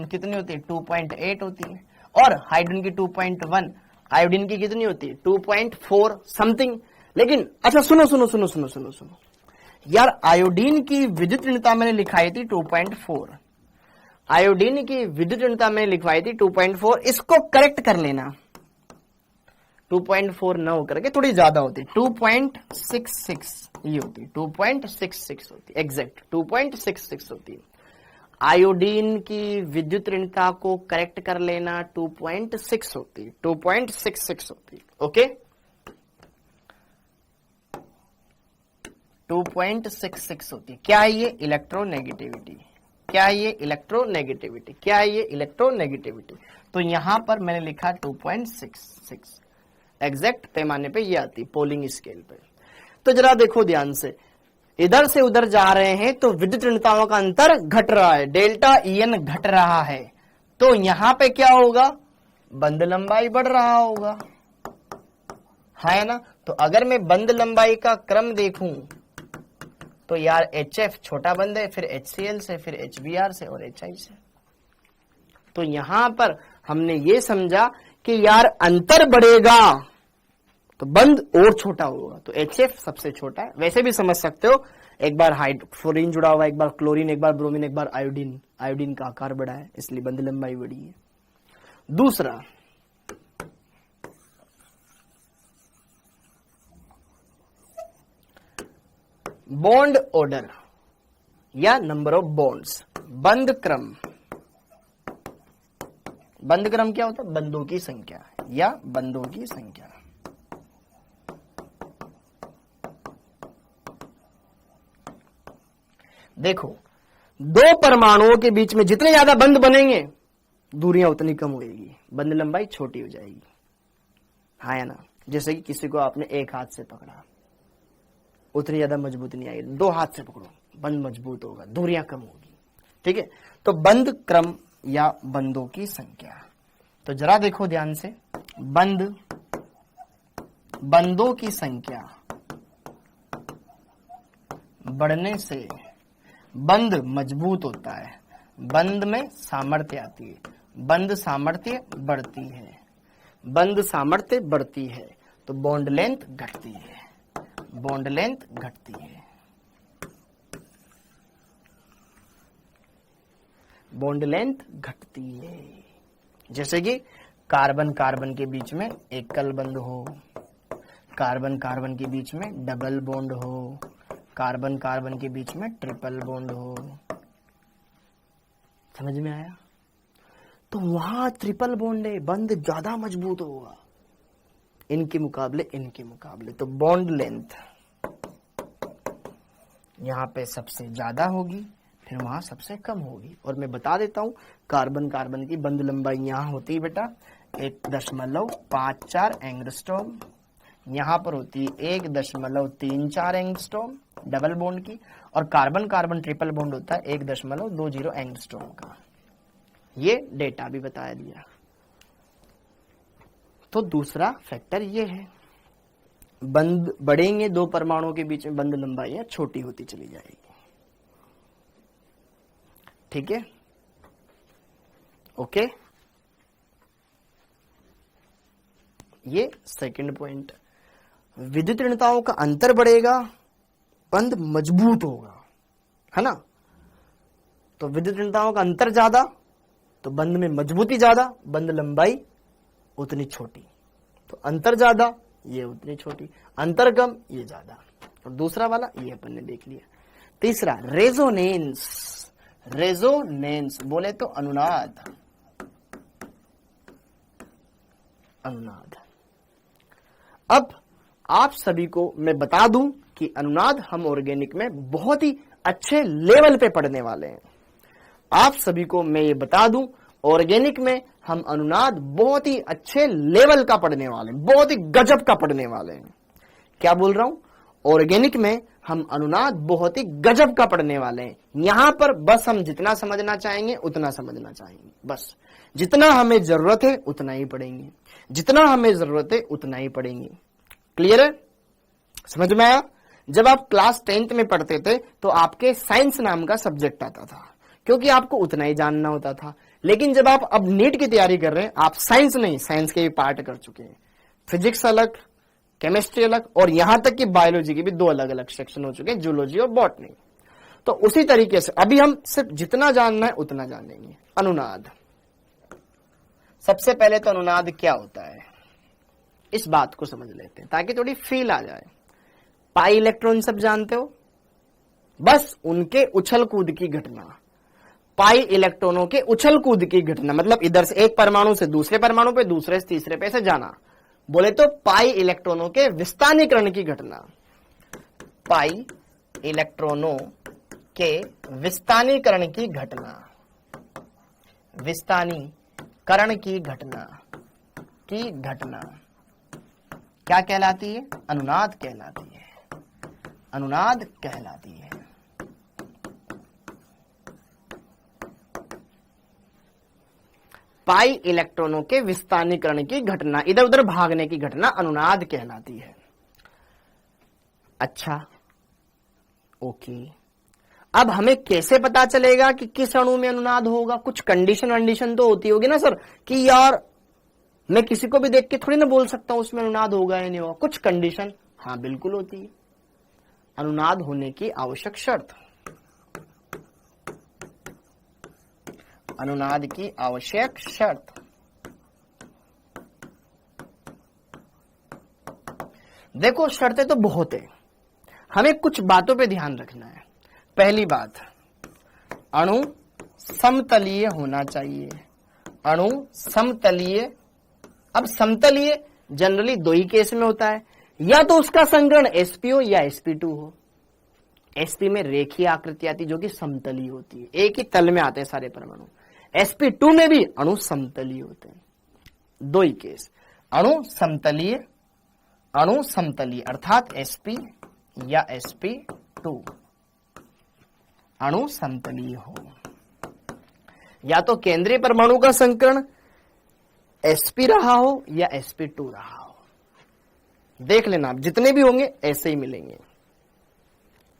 कितनी होती है 2.8 होती है। और हाइड्रोजन की 2.1, आयोडीन की कितनी होती है 2.4 समथिंग। लेकिन अच्छा सुनो सुनो सुनो सुनो सुनो सुनो यार, आयोडीन की विद्युत ऋणता मैंने लिखाई थी 2.4, आयोडीन की विद्युत ऋणता मैंने लिखवाई थी 2.4। इसको करेक्ट कर लेना, 2.4 न होकर के थोड़ी ज्यादा होती, 2.66 ये होती, 2.66 होती, एग्जैक्ट 2.66 होती। आयोडीन की विद्युत ऋणता को करेक्ट कर लेना, 2.6 होती, 2.66 होती। ओके 2.66 होती। क्या है ये? इलेक्ट्रोनेगेटिविटी। क्या है ये? इलेक्ट्रोनेगेटिविटी। क्या है ये? इलेक्ट्रोनेगेटिविटी। तो यहां पर मैंने लिखा 2.66, एग्जैक्ट पैमाने पे ये आती, पोलिंग स्केल पे। तो जरा देखो ध्यान से, इधर से उधर जा रहे हैं तो विद्युत ऋणताओं का अंतर घट रहा है, डेल्टा ईएन घट रहा है। तो यहां पे क्या होगा? बंध लंबाई बढ़ रहा होगा, है ना। तो अगर मैं बंध लंबाई का क्रम देखूं तो यार HF छोटा बंद है, फिर HCl से, फिर HBr से और HI से। तो यहां पर हमने ये समझा कि यार अंतर बढ़ेगा तो बंद और छोटा होगा, तो HF सबसे छोटा है। वैसे भी समझ सकते हो, एक बार फ्लोरीन जुड़ा हुआ, एक बार क्लोरीन, एक बार ब्रोमीन, एक बार आयोडीन। आयोडीन का आकार बड़ा है इसलिए बंद लंबाई बड़ी है। दूसरा, बॉन्ड ऑर्डर या नंबर ऑफ बॉन्ड्स, बंद क्रम। बंद क्रम क्या होता है? बंदों की संख्या या बंदों की संख्या। देखो, दो परमाणुओं के बीच में जितने ज्यादा बंद बनेंगे दूरियां उतनी कम होगी, बंद लंबाई छोटी हो जाएगी, हाँ या ना? जैसे कि किसी को आपने एक हाथ से पकड़ा, उतनी ज्यादा मजबूत नहीं आएगी। दो हाथ से पकड़ो, बंद मजबूत होगा, दूरियां कम होगी। ठीक है, तो बंद क्रम या बंदों की संख्या। तो जरा देखो ध्यान से, बंदों की संख्या बढ़ने से बंद मजबूत होता है, बंद में सामर्थ्य आती है, बंद सामर्थ्य बढ़ती है, बंद सामर्थ्य बढ़ती है तो बॉन्ड लेंथ घटती है, बॉन्ड लेंथ घटती है, बॉन्ड लेंथ घटती है। जैसे कि कार्बन कार्बन के बीच में एकल बंद हो, कार्बन कार्बन के बीच में डबल बॉन्ड हो, कार्बन कार्बन के बीच में ट्रिपल बॉन्ड हो। समझ में आया? तो वहां ट्रिपल बॉन्ड है, बंद ज्यादा मजबूत होगा इनके मुकाबले। तो बॉन्ड लेंथ यहां पे सबसे ज्यादा होगी, फिर वहां सबसे कम होगी। और मैं बता देता हूं, कार्बन कार्बन की बंद लंबाई यहां होती है बेटा 1.54 एंगस्ट्रॉम, यहां पर होती है 1.34 एंगस्ट्रॉम डबल बॉन्ड की, और कार्बन कार्बन ट्रिपल बॉन्ड होता है 1.20 एंगस्ट्रॉम का। ये डेटा भी बता दिया। तो दूसरा फैक्टर ये है, बंद बढ़ेंगे दो परमाणुओं के बीच में बंद लंबाइयां छोटी होती चली जाएगी। ठीक है, ओके। ये सेकंड पॉइंट। विद्युत ऋणताओं का अंतर बढ़ेगा, बंद मजबूत होगा, है ना? तो विद्युत ऋणताओं का अंतर ज्यादा तो बंद में मजबूती ज्यादा, बंद लंबाई उतनी छोटी। तो अंतर ज्यादा, ये उतनी छोटी, अंतर कम, ये ज्यादा। और दूसरा वाला ये अपन ने देख लिया। तीसरा, रेजोनेंस। रेजोनेंस बोले तो अनुनाद। अनुनाद। अब आप सभी को मैं बता दूं कि अनुनाद हम ऑर्गेनिक में बहुत ही अच्छे लेवल पे पढ़ने वाले हैं। आप सभी को मैं ये बता दूं, ऑर्गेनिक में हम अनुनाद बहुत ही अच्छे लेवल का पढ़ने वाले हैं, बहुत ही गजब का पढ़ने वाले हैं। क्या बोल रहा हूं? ऑर्गेनिक में हम अनुनाद बहुत ही गजब का पढ़ने वाले हैं। यहां पर बस हम जितना समझना चाहेंगे उतना समझना चाहेंगे, बस जितना हमें जरूरत है उतना ही पढ़ेंगे, जितना हमें जरूरत है उतना ही पढ़ेंगे। क्लियर है? समझ में आया? जब आप क्लास 10th में पढ़ते थे तो आपके साइंस नाम का सब्जेक्ट आता था, क्योंकि आपको उतना ही जानना होता था। लेकिन जब आप अब नीट की तैयारी कर रहे हैं, आप साइंस नहीं, साइंस के भी पार्ट कर चुके हैं। फिजिक्स अलग, केमिस्ट्री अलग, और यहां तक कि बायोलॉजी के भी 2 अलग अलग सेक्शन हो चुके हैं, जूलॉजी और बॉटनी। तो उसी तरीके से अभी हम सिर्फ जितना जानना है उतना जानेंगे। अनुनाद। सबसे पहले तो अनुनाद क्या होता है इस बात को समझ लेते हैं ताकि थोड़ी फील आ जाए। पाई इलेक्ट्रॉन सब जानते हो, बस उनके उछल कूद की घटना, पाई इलेक्ट्रॉनों के उछल कूद की घटना, मतलब इधर से एक परमाणु से दूसरे परमाणु पे, दूसरे से तीसरे पे से जाना, बोले तो पाई इलेक्ट्रॉनों के विस्थानीकरण की घटना। पाई इलेक्ट्रॉनों के विस्थानीकरण की घटना, विस्थानीकरण की घटना क्या कहलाती है? अनुनाद कहलाती है। अनुनाद कहलाती है। पाई इलेक्ट्रॉनों के विस्थानीकरण की घटना, इधर उधर भागने की घटना अनुनाद कहलाती है। अच्छा, ओके। अब हमें कैसे पता चलेगा कि किस अणु में अनुनाद होगा? कुछ कंडीशन तो होती होगी ना सर, कि यार मैं किसी को भी देख के थोड़ी ना बोल सकता हूं उसमें अनुनाद होगा या नहीं होगा। कुछ कंडीशन हाँ बिल्कुल होती है। अनुनाद होने की आवश्यक शर्त, अनुनाद की आवश्यक शर्त। देखो शर्तें तो बहुत है, हमें कुछ बातों पे ध्यान रखना है। पहली बात, अणु समतलीय होना चाहिए। अणु समतलीय। अब समतलीय जनरली दो ही केस में होता है, या तो उसका संकरण sp हो या sp2 हो। sp में रेखीय आकृति आती जो कि समतलीय होती है, एक ही तल में आते हैं सारे परमाणु। sp2 में भी अणु समतलीय होते हैं। दो ही केस, अणु समतलीय, अणु समतलीय अर्थात sp या sp2 अणु समतलीय हो, या तो केंद्रीय परमाणु का संकरण sp रहा हो या sp2 रहा हो। देख लेना आप, जितने भी होंगे ऐसे ही मिलेंगे।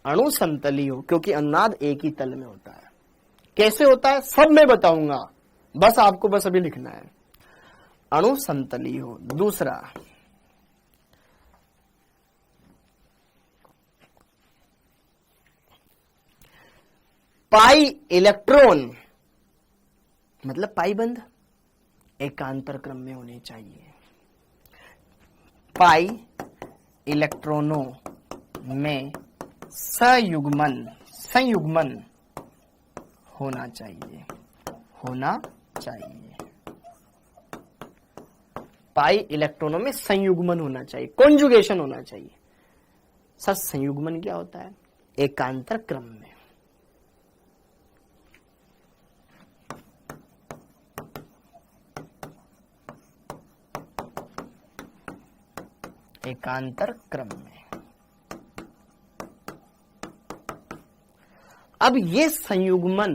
अणु समतलीय हो, क्योंकि अनुनाद एक ही तल में होता है। कैसे होता है सब मैं बताऊंगा, बस आपको बस अभी लिखना है। अणु समतलीय हो। दूसरा, पाई इलेक्ट्रॉन मतलब पाई बंध एकांतर क्रम में होने चाहिए। पाई इलेक्ट्रॉनों में संयुग्मन होना चाहिए, होना चाहिए। पाई इलेक्ट्रॉनों में संयुग्मन होना चाहिए, कॉन्जुगेशन होना चाहिए। सर संयुग्मन क्या होता है? एकांतर क्रम में। एकांतर क्रम में। अब ये संयुग्मन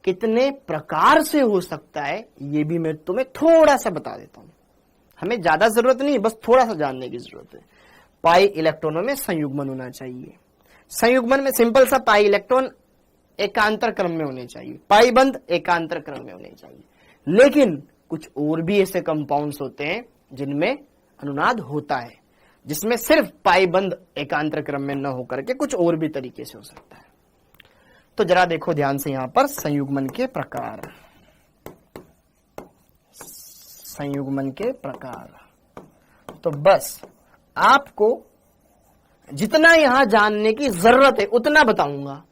कितने प्रकार से हो सकता है ये भी मैं तुम्हें थोड़ा सा बता देता हूं। हमें ज्यादा जरूरत नहीं, बस थोड़ा सा जानने की जरूरत है। पाई इलेक्ट्रॉनों में संयुग्मन होना चाहिए। संयुग्मन में सिंपल सा, पाई इलेक्ट्रॉन एकांतर क्रम में होने चाहिए, पाई बंध एकांतर क्रम में होने चाहिए। लेकिन कुछ और भी ऐसे कंपाउंड्स होते हैं जिनमें अनुनाद होता है, जिसमें सिर्फ पाई बंध एकांतर क्रम में न होकर के कुछ और भी तरीके से हो सकता है। तो जरा देखो ध्यान से यहां पर संयुग्मन के प्रकार। संयुग्मन के प्रकार तो बस आपको जितना यहां जानने की जरूरत है उतना बताऊंगा,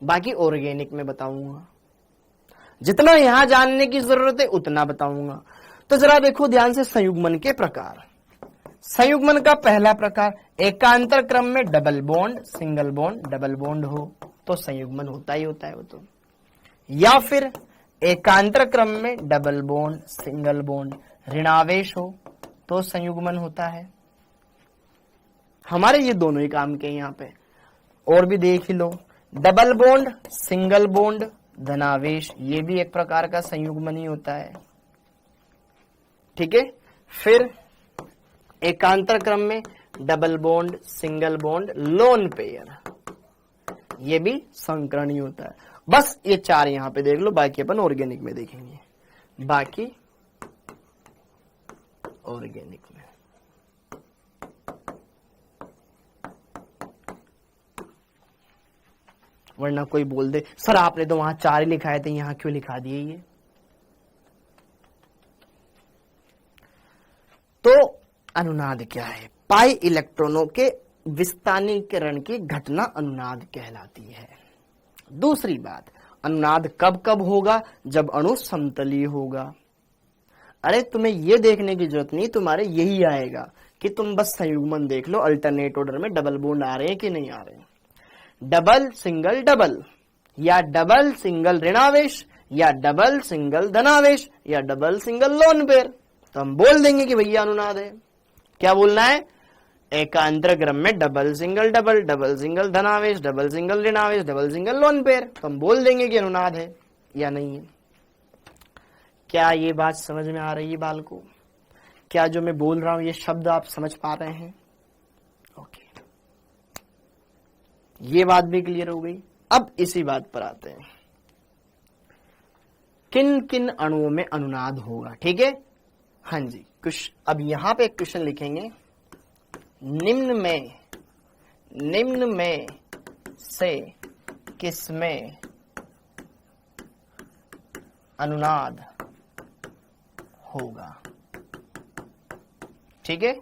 बाकी ऑर्गेनिक में बताऊंगा। जितना यहां जानने की जरूरत है उतना बताऊंगा। तो जरा देखो ध्यान से संयुग्मन के प्रकार। संयुग्मन का पहला प्रकार, एकांतर क्रम में double bond, single bond, double bond हो तो संयुग्मन होता ही होता है वो तो। या फिर एकांतर क्रम में डबल बॉन्ड, सिंगल बॉन्ड, ऋणावेश हो तो संयुग्मन होता है। हमारे ये दोनों ही काम के यहाँ पे। और भी देख ही लो, डबल बॉन्ड, सिंगल बॉन्ड, धनावेश, ये भी एक प्रकार का संयुग्मन ही होता है। ठीक है। फिर एकांतर क्रम में double bond, single bond, loan pair, ये भी संकरण ही होता है। बस ये चार यहां पे देख लो, बाकी अपन ऑर्गेनिक में देखेंगे। बाकी ऑर्गेनिक में वरना कोई बोल दे सर आपने तो वहां चार ही लिखाए थे, यहां क्यों लिखा दिए ये। तो अनुनाद क्या है? पाई इलेक्ट्रॉनों के विस्थानीकरण की घटना अनुनाद कहलाती है। दूसरी बात, अनुनाद कब कब होगा? जब अणु समतलीय होगा। अरे तुम्हें यह देखने की जरूरत नहीं, तुम्हारे यही आएगा कि तुम बस संयुग्मन देख लो, अल्टरनेट ऑर्डर में डबल बॉन्ड आ रहे हैं कि नहीं आ रहे हैं। डबल सिंगल डबल, या डबल सिंगल ऋणावेश, या डबल सिंगल धनावेश, या डबल सिंगल लोन पेयर, तो हम बोल देंगे कि भैया अनुनाद है। क्या बोलना है? एकांतर क्रम में double single double, double single धनावेश, डबल सिंगल ऋणावेश, डबल सिंगल लोन पेयर, तो हम बोल देंगे कि अनुनाद है या नहीं है। क्या ये बात समझ में आ रही है बाल को? क्या जो मैं बोल रहा हूं ये शब्द आप समझ पा रहे हैं? ओके। ये बात भी क्लियर हो गई। अब इसी बात पर आते हैं, किन किन अणुओं में अनुनाद होगा। ठीक है, हाँ जी। कुछ अब यहां पे एक क्वेश्चन लिखेंगे, निम्न में से किसमें अनुनाद होगा। ठीक है,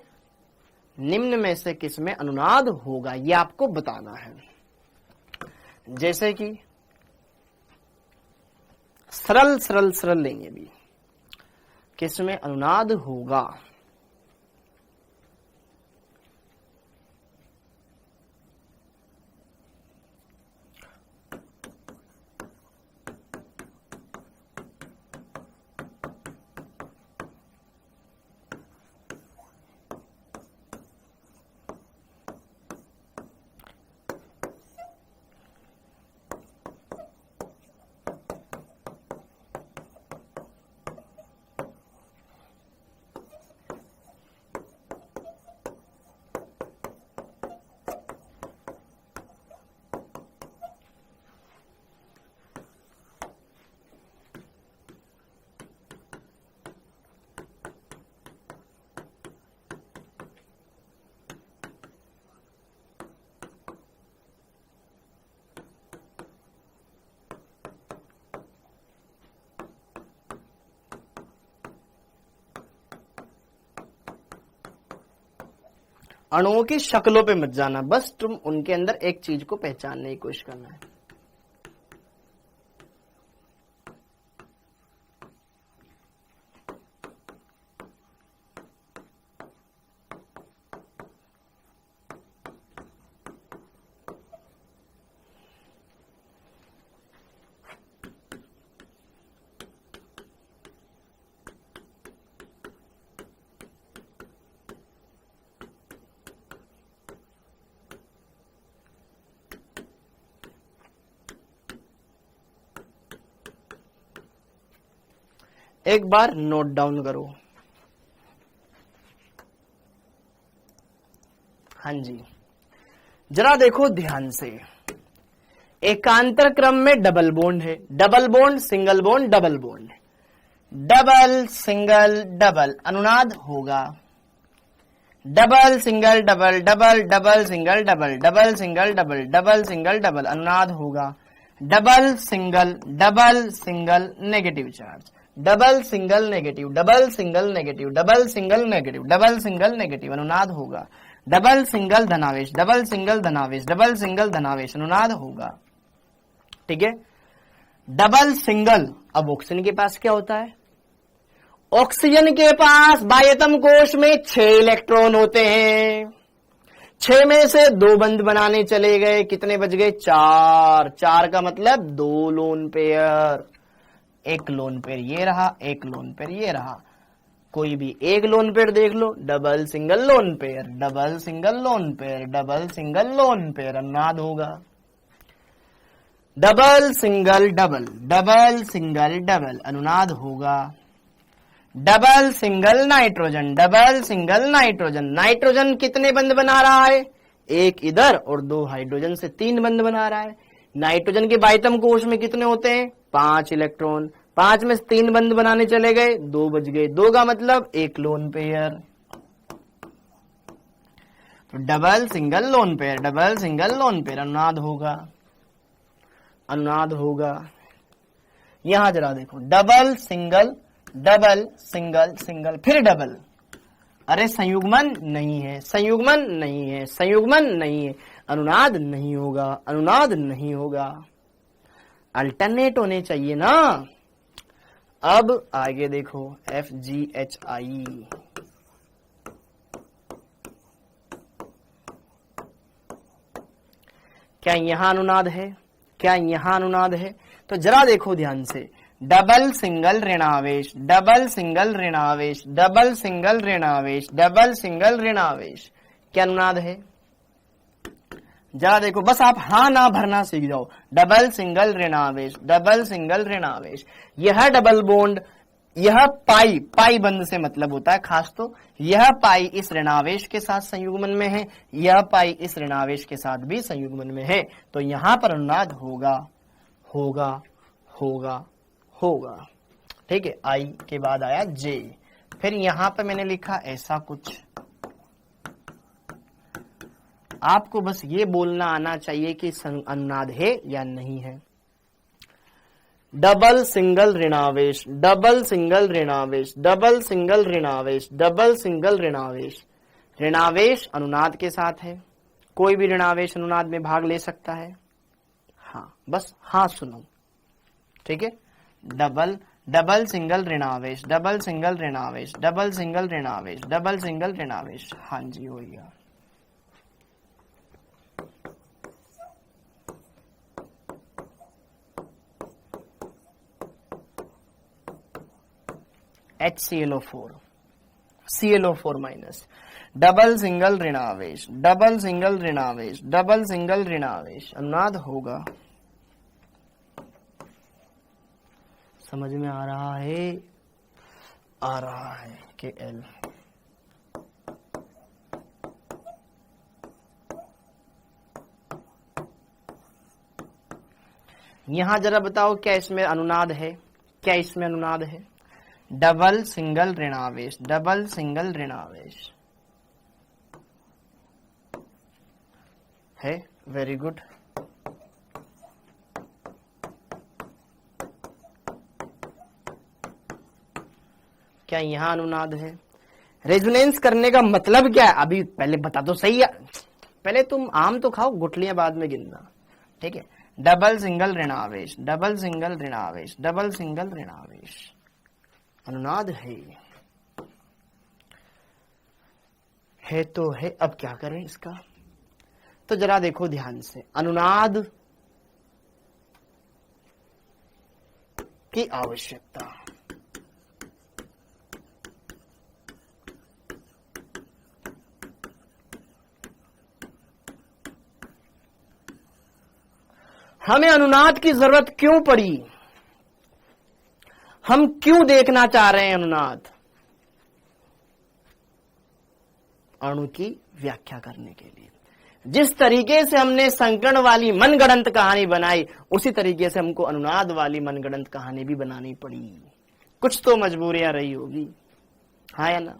निम्न में से किसमें अनुनाद होगा, ये आपको बताना है। जैसे कि सरल लेंगे भी, किसमें अनुनाद होगा। अणुओं की शक्लों पे मत जाना, बस तुम उनके अंदर एक चीज को पहचानने की कोशिश करना है। एक बार नोट डाउन करो। हाँ जी, जरा देखो ध्यान से, एकांतर क्रम में डबल बॉन्ड है, double bond single bond double bond, double single double अनुनाद होगा। Double single double double double single double double single double double single double अनुनाद होगा। Double single negative charge, double single negative, double single negative, double single negative, double single negative अनुनाद होगा। Double single धनावेश, double single धनावेश, double single धनावेश अनुनाद होगा। ठीक है, डबल सिंगल। अब ऑक्सीजन के पास क्या होता है, ऑक्सीजन के पास बाह्यतम कोश में 6 इलेक्ट्रॉन होते हैं, 6 में से 2 बंद बनाने चले गए, कितने बच गए, 4। 4 का मतलब 2 लोन पेयर, एक लोन पेयर ये रहा, एक लोन पेयर ये रहा। कोई भी एक लोन पेयर देख लो, double single lone pair, double single lone pair, double single lone pair अनुनाद होगा। Double single double, double single double अनुनाद होगा। Double single nitrogen, double single nitrogen, nitrogen कितने बंद बना रहा है, एक इधर और 2 हाइड्रोजन से 3 बंद बना रहा है। नाइट्रोजन के बाह्यतम कोश में कितने होते हैं, 5 इलेक्ट्रॉन, 5 में से 3 बंद बनाने चले गए, 2 बच गए, 2 का मतलब एक लोन पेयर। तो double single lone pair, double single lone pair अनुनाद होगा, अनुनाद होगा। यहां जरा देखो, डबल सिंगल सिंगल फिर डबल, अरे संयुग्मन नहीं है, संयुग्मन नहीं है, संयुग्मन नहीं है, अनुनाद नहीं होगा, अनुनाद नहीं होगा, अल्टरनेट होने चाहिए ना। अब आगे देखो, FgHI, क्या यहां अनुनाद है, क्या यहां अनुनाद है, तो जरा देखो ध्यान से, डबल सिंगल ऋणावेश, डबल सिंगल ऋणावेश, डबल सिंगल ऋणावेश, डबल सिंगल ऋणावेश, क्या अनुनाद है, जरा देखो, बस आप हाँ ना भरना सीख जाओ। डबल सिंगल ऋणावेश, डबल सिंगल ऋणावेश, यह डबल बॉन्ड यह पाई, पाई बंद से मतलब होता है खास, तो यह पाई इस ऋणावेश के साथ संयुग्मन में है, यह पाई इस ऋणावेश के साथ भी संयुग्मन में है, तो यहां पर अनुनाद होगा होगा होगा होगा। ठीक है, आई के बाद आया जे, फिर यहां पर मैंने लिखा ऐसा कुछ। आपको बस ये बोलना आना चाहिए कि अनुनाद है या नहीं है। डबल सिंगल ऋणावेश, डबल सिंगल ऋणावेश, डबल सिंगल ऋणावेश, डबल सिंगल ऋणावेश। ऋणावेश अनुनाद के साथ है, कोई भी ऋणावेश अनुनाद में भाग ले सकता है। हाँ, बस हाँ सुनो। ठीक है, डबल, डबल सिंगल ऋणावेश, डबल सिंगल ऋणावेश, डबल सिंगल ऋणावेश, डबल सिंगल ऋणावेश। हाँ जी, हो गया। HClO4, ClO4 minus, double single ऋणावेश, डबल सिंगल ऋणावेश, डबल सिंगल ऋणावेश, अनुनाद होगा। समझ में आ रहा है? आ रहा है कि एल। यहां जरा बताओ, क्या इसमें अनुनाद है? क्या इसमें अनुनाद है? डबल सिंगल ऋणावेश, डबल सिंगल ऋणावेश है। Very good. क्या यहां अनुनाद है? रेजोनेंस करने का मतलब क्या है? अभी पहले बता दो सही है। पहले तुम आम तो खाओ, गुठलियां बाद में गिनना। ठीक है, डबल सिंगल ऋणावेश, डबल सिंगल ऋणावेश, डबल सिंगल ऋणावेश, अनुनाद है तो है। अब क्या करें इसका? तो जरा देखो ध्यान से, अनुनाद की आवश्यकता। हमें अनुनाद की जरूरत क्यों पड़ी? हम क्यों देखना चाह रहे हैं अनुनाद? अणु की व्याख्या करने के लिए। जिस तरीके से हमने संकर्ण वाली मनगढ़ंत कहानी बनाई, उसी तरीके से हमको अनुनाद वाली मनगढ़ंत कहानी भी बनानी पड़ी। कुछ तो मजबूरियां रही होगी, हाँ या ना?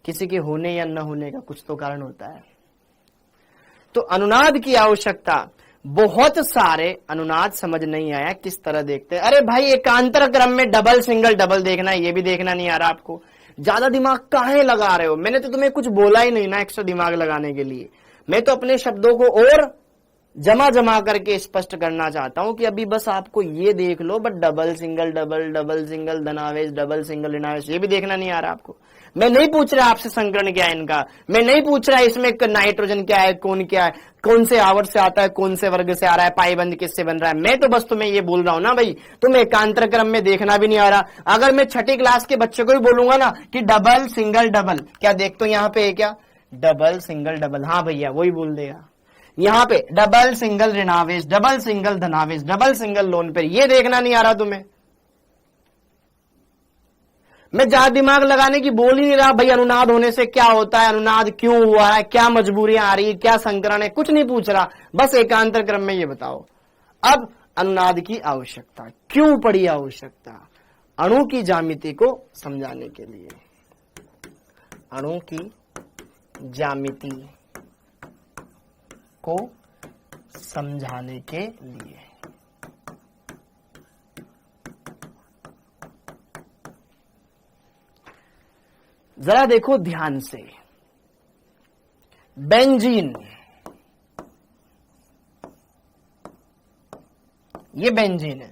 किसी के होने या न होने का कुछ तो कारण होता है। तो अनुनाद की आवश्यकता। बहुत सारे अनुनाद समझ नहीं आया किस तरह देखते हैं। अरे भाई, एकांतर क्रम में डबल सिंगल डबल देखना है, ये भी देखना नहीं आ रहा आपको? ज्यादा दिमाग काहे लगा रहे हो? मैंने तो तुम्हें कुछ बोला ही नहीं ना एक्स्ट्रा दिमाग लगाने के लिए। मैं तो अपने शब्दों को और जमा जमा करके स्पष्ट करना चाहता हूं कि अभी बस आपको ये देख लो, but double single double, double single धनावेश, डबल सिंगल ऋणावेश, ये भी देखना नहीं आ रहा आपको। मैं नहीं पूछ रहा आपसे संकरण क्या है इनका, मैं नहीं पूछ रहा इसमें नाइट्रोजन क्या है, कौन क्या है, कौन से आवर्त से आता है, कौन से वर्ग से आ रहा है, पाईबंद किससे बन रहा है। मैं तो बस तुम्हें ये बोल रहा हूं ना भाई, तुम्हें एकांतर क्रम में देखना भी नहीं आ रहा। अगर मैं छठी क्लास के बच्चे को भी बोलूंगा ना कि डबल सिंगल डबल, क्या देख तो यहाँ पे है क्या? डबल सिंगल डबल, हाँ भैया वही बोल देगा। यहाँ पे डबल सिंगल ऋणावेश, डबल सिंगल धनावेश, डबल सिंगल लोन पेयर, ये देखना नहीं आ रहा तुम्हें। मैं ज्यादा दिमाग लगाने की बोल ही नहीं रहा भाई, अनुनाद होने से क्या होता है, अनुनाद क्यों हुआ है, क्या मजबूरियां आ रही है, क्या संकरण है, कुछ नहीं पूछ रहा। बस एकांतर क्रम में ये बताओ। अब अनुनाद की आवश्यकता क्यों पड़ी? आवश्यकता अणु की ज्यामिति को समझाने के लिए, अणु की ज्यामिति को समझाने के लिए। जरा देखो ध्यान से, बेंजीन, ये बेंजीन है।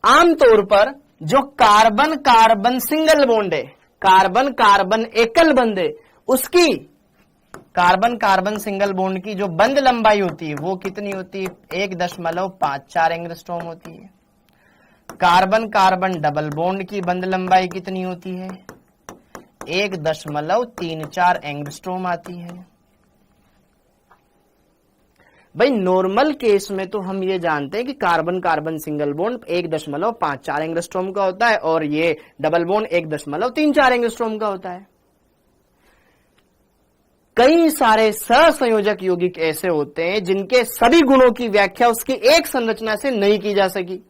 आमतौर पर जो कार्बन कार्बन सिंगल बॉन्ड है, कार्बन कार्बन एकल बंध है, उसकी कार्बन कार्बन सिंगल बॉन्ड की जो बंध लंबाई होती है वो कितनी होती है? 1.54 एंगस्ट्रॉम होती है। कार्बन कार्बन डबल बॉन्ड की बंध लंबाई कितनी होती है? 1.34 एंगस्ट्रॉम आती है। भाई नॉर्मल केस में तो हम ये जानते हैं कि carbon carbon single bond 1.54 angstrom का होता है और ये डबल बॉन्ड 1.34 एंगस्ट्रॉम का होता है। कई सारे सहसंयोजक यौगिक ऐसे होते हैं जिनके सभी गुणों की व्याख्या उसकी एक संरचना से नहीं की जा सकी।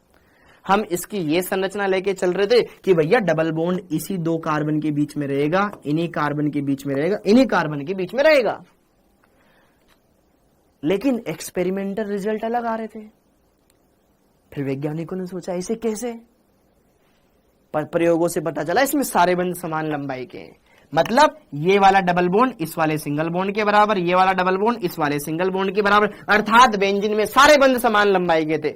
हम इसकी ये संरचना लेके चल रहे थे कि भैया डबल बॉन्ड इसी दो कार्बन के बीच में रहेगा, इन्हीं कार्बन के बीच में रहेगा, इन्हीं कार्बन के बीच में रहेगा, लेकिन एक्सपेरिमेंटल रिजल्ट अलग आ रहे थे। फिर वैज्ञानिकों ने सोचा ऐसे कैसे, पर प्रयोगों से पता चला इसमें सारे बंध समान लंबाई के हैं। मतलब ये वाला डबल बॉन्ड इस वाले सिंगल बॉन्ड के बराबर, ये वाला डबल बॉन्ड इस वाले सिंगल बॉन्ड के बराबर, अर्थात बेंजीन में सारे बंध समान लंबाई के थे।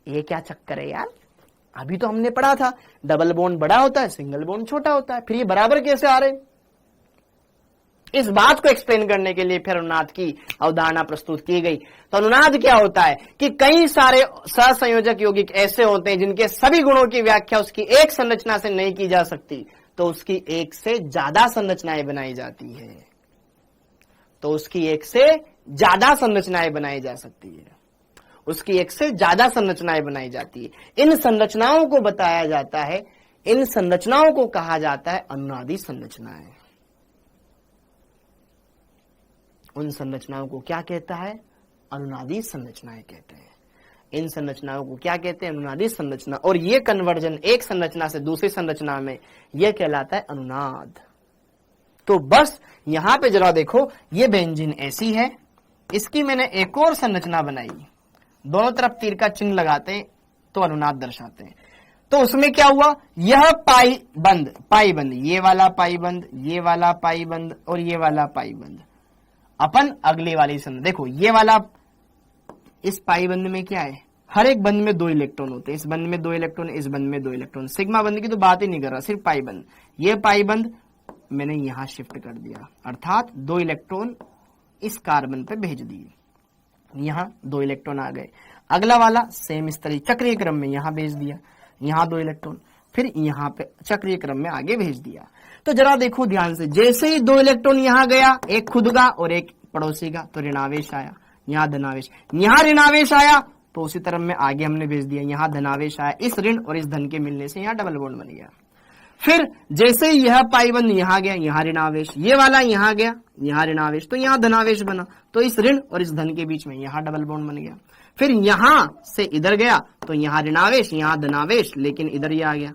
ये क्या चक्कर है यार, अभी तो हमने पढ़ा था डबल बॉन्ड बड़ा होता है, सिंगल बॉन्ड छोटा होता है, फिर ये बराबर कैसे आ रहे। इस बात को एक्सप्लेन करने के लिए फिर अनुनाद की अवधारणा प्रस्तुत की गई। तो अनुनाद क्या होता है कि कई सारे सहसंयोजक यौगिक ऐसे होते हैं जिनके सभी गुणों की व्याख्या उसकी एक संरचना से नहीं की जा सकती, तो उसकी एक से ज्यादा संरचनाएं बनाई जाती है, तो उसकी एक से ज्यादा संरचनाएं बनाई जा सकती है, उसकी एक से ज्यादा संरचनाएं बनाई जाती है। इन संरचनाओं को बताया जाता है, इन संरचनाओं को कहा जाता है अनुनादी संरचनाएं। उन संरचनाओं को क्या कहता है, अनुनादी संरचनाएं कहते हैं। इन संरचनाओं को क्या कहते हैं, अनुनादी संरचना। और ये कन्वर्जन एक संरचना से दूसरी संरचना में यह कहलाता है अनुनाद। तो बस यहां पे जरा देखो, ये बेंजीन ऐसी है, इसकी मैंने एक और संरचना बनाई, दोनों तरफ तीर का चिन्ह लगाते हैं तो अनुनाद दर्शाते हैं। तो उसमें क्या हुआ, यह पाई बंद, ये वाला पाई बंद, ये वाला पाई बंद और ये वाला पाई बंद, अपन अगले वाली संरचना देखो, ये वाला इस पाई बंद में क्या है, हर एक बंद में 2 इलेक्ट्रॉन होते हैं, इस बंद में 2 इलेक्ट्रॉन, इस बंद में 2 इलेक्ट्रॉन। सिग्मा बंद की तो बात ही नहीं कर रहा, सिर्फ पाई बंद। ये पाई बंद मैंने यहां शिफ्ट कर दिया, अर्थात 2 इलेक्ट्रॉन इस कार्बन पे भेज दिए, यहां 2 इलेक्ट्रॉन आ गए। अगला वाला सेम इस तरह चक्रीय क्रम में यहां भेज दिया, यहां 2 इलेक्ट्रॉन, फिर यहां पे चक्रीय क्रम में आगे भेज दिया। तो जरा देखो ध्यान से, जैसे ही 2 इलेक्ट्रॉन यहां गया, एक खुद का और एक पड़ोसी का, तो ऋणावेश आया, यहां धनावेश, यहां ऋणावेश आया तो उसी तरफ में आगे हमने भेज दिया, यहां धनावेश आया, इस ऋण और इस धन के मिलने से यहां डबल बॉन्ड बन गया। फिर जैसे ही यह पाई बंद यहां गया, यहां ऋणावेश, ये वाला यहां गया, यहां ऋणावेश, तो यहां धनावेश बना, तो इस ऋण और इस धन के बीच में यहां डबल बॉन्ड बन गया। फिर यहां से इधर गया तो यहां ऋणावेश, यहां धनावेश, लेकिन इधर ही आ गया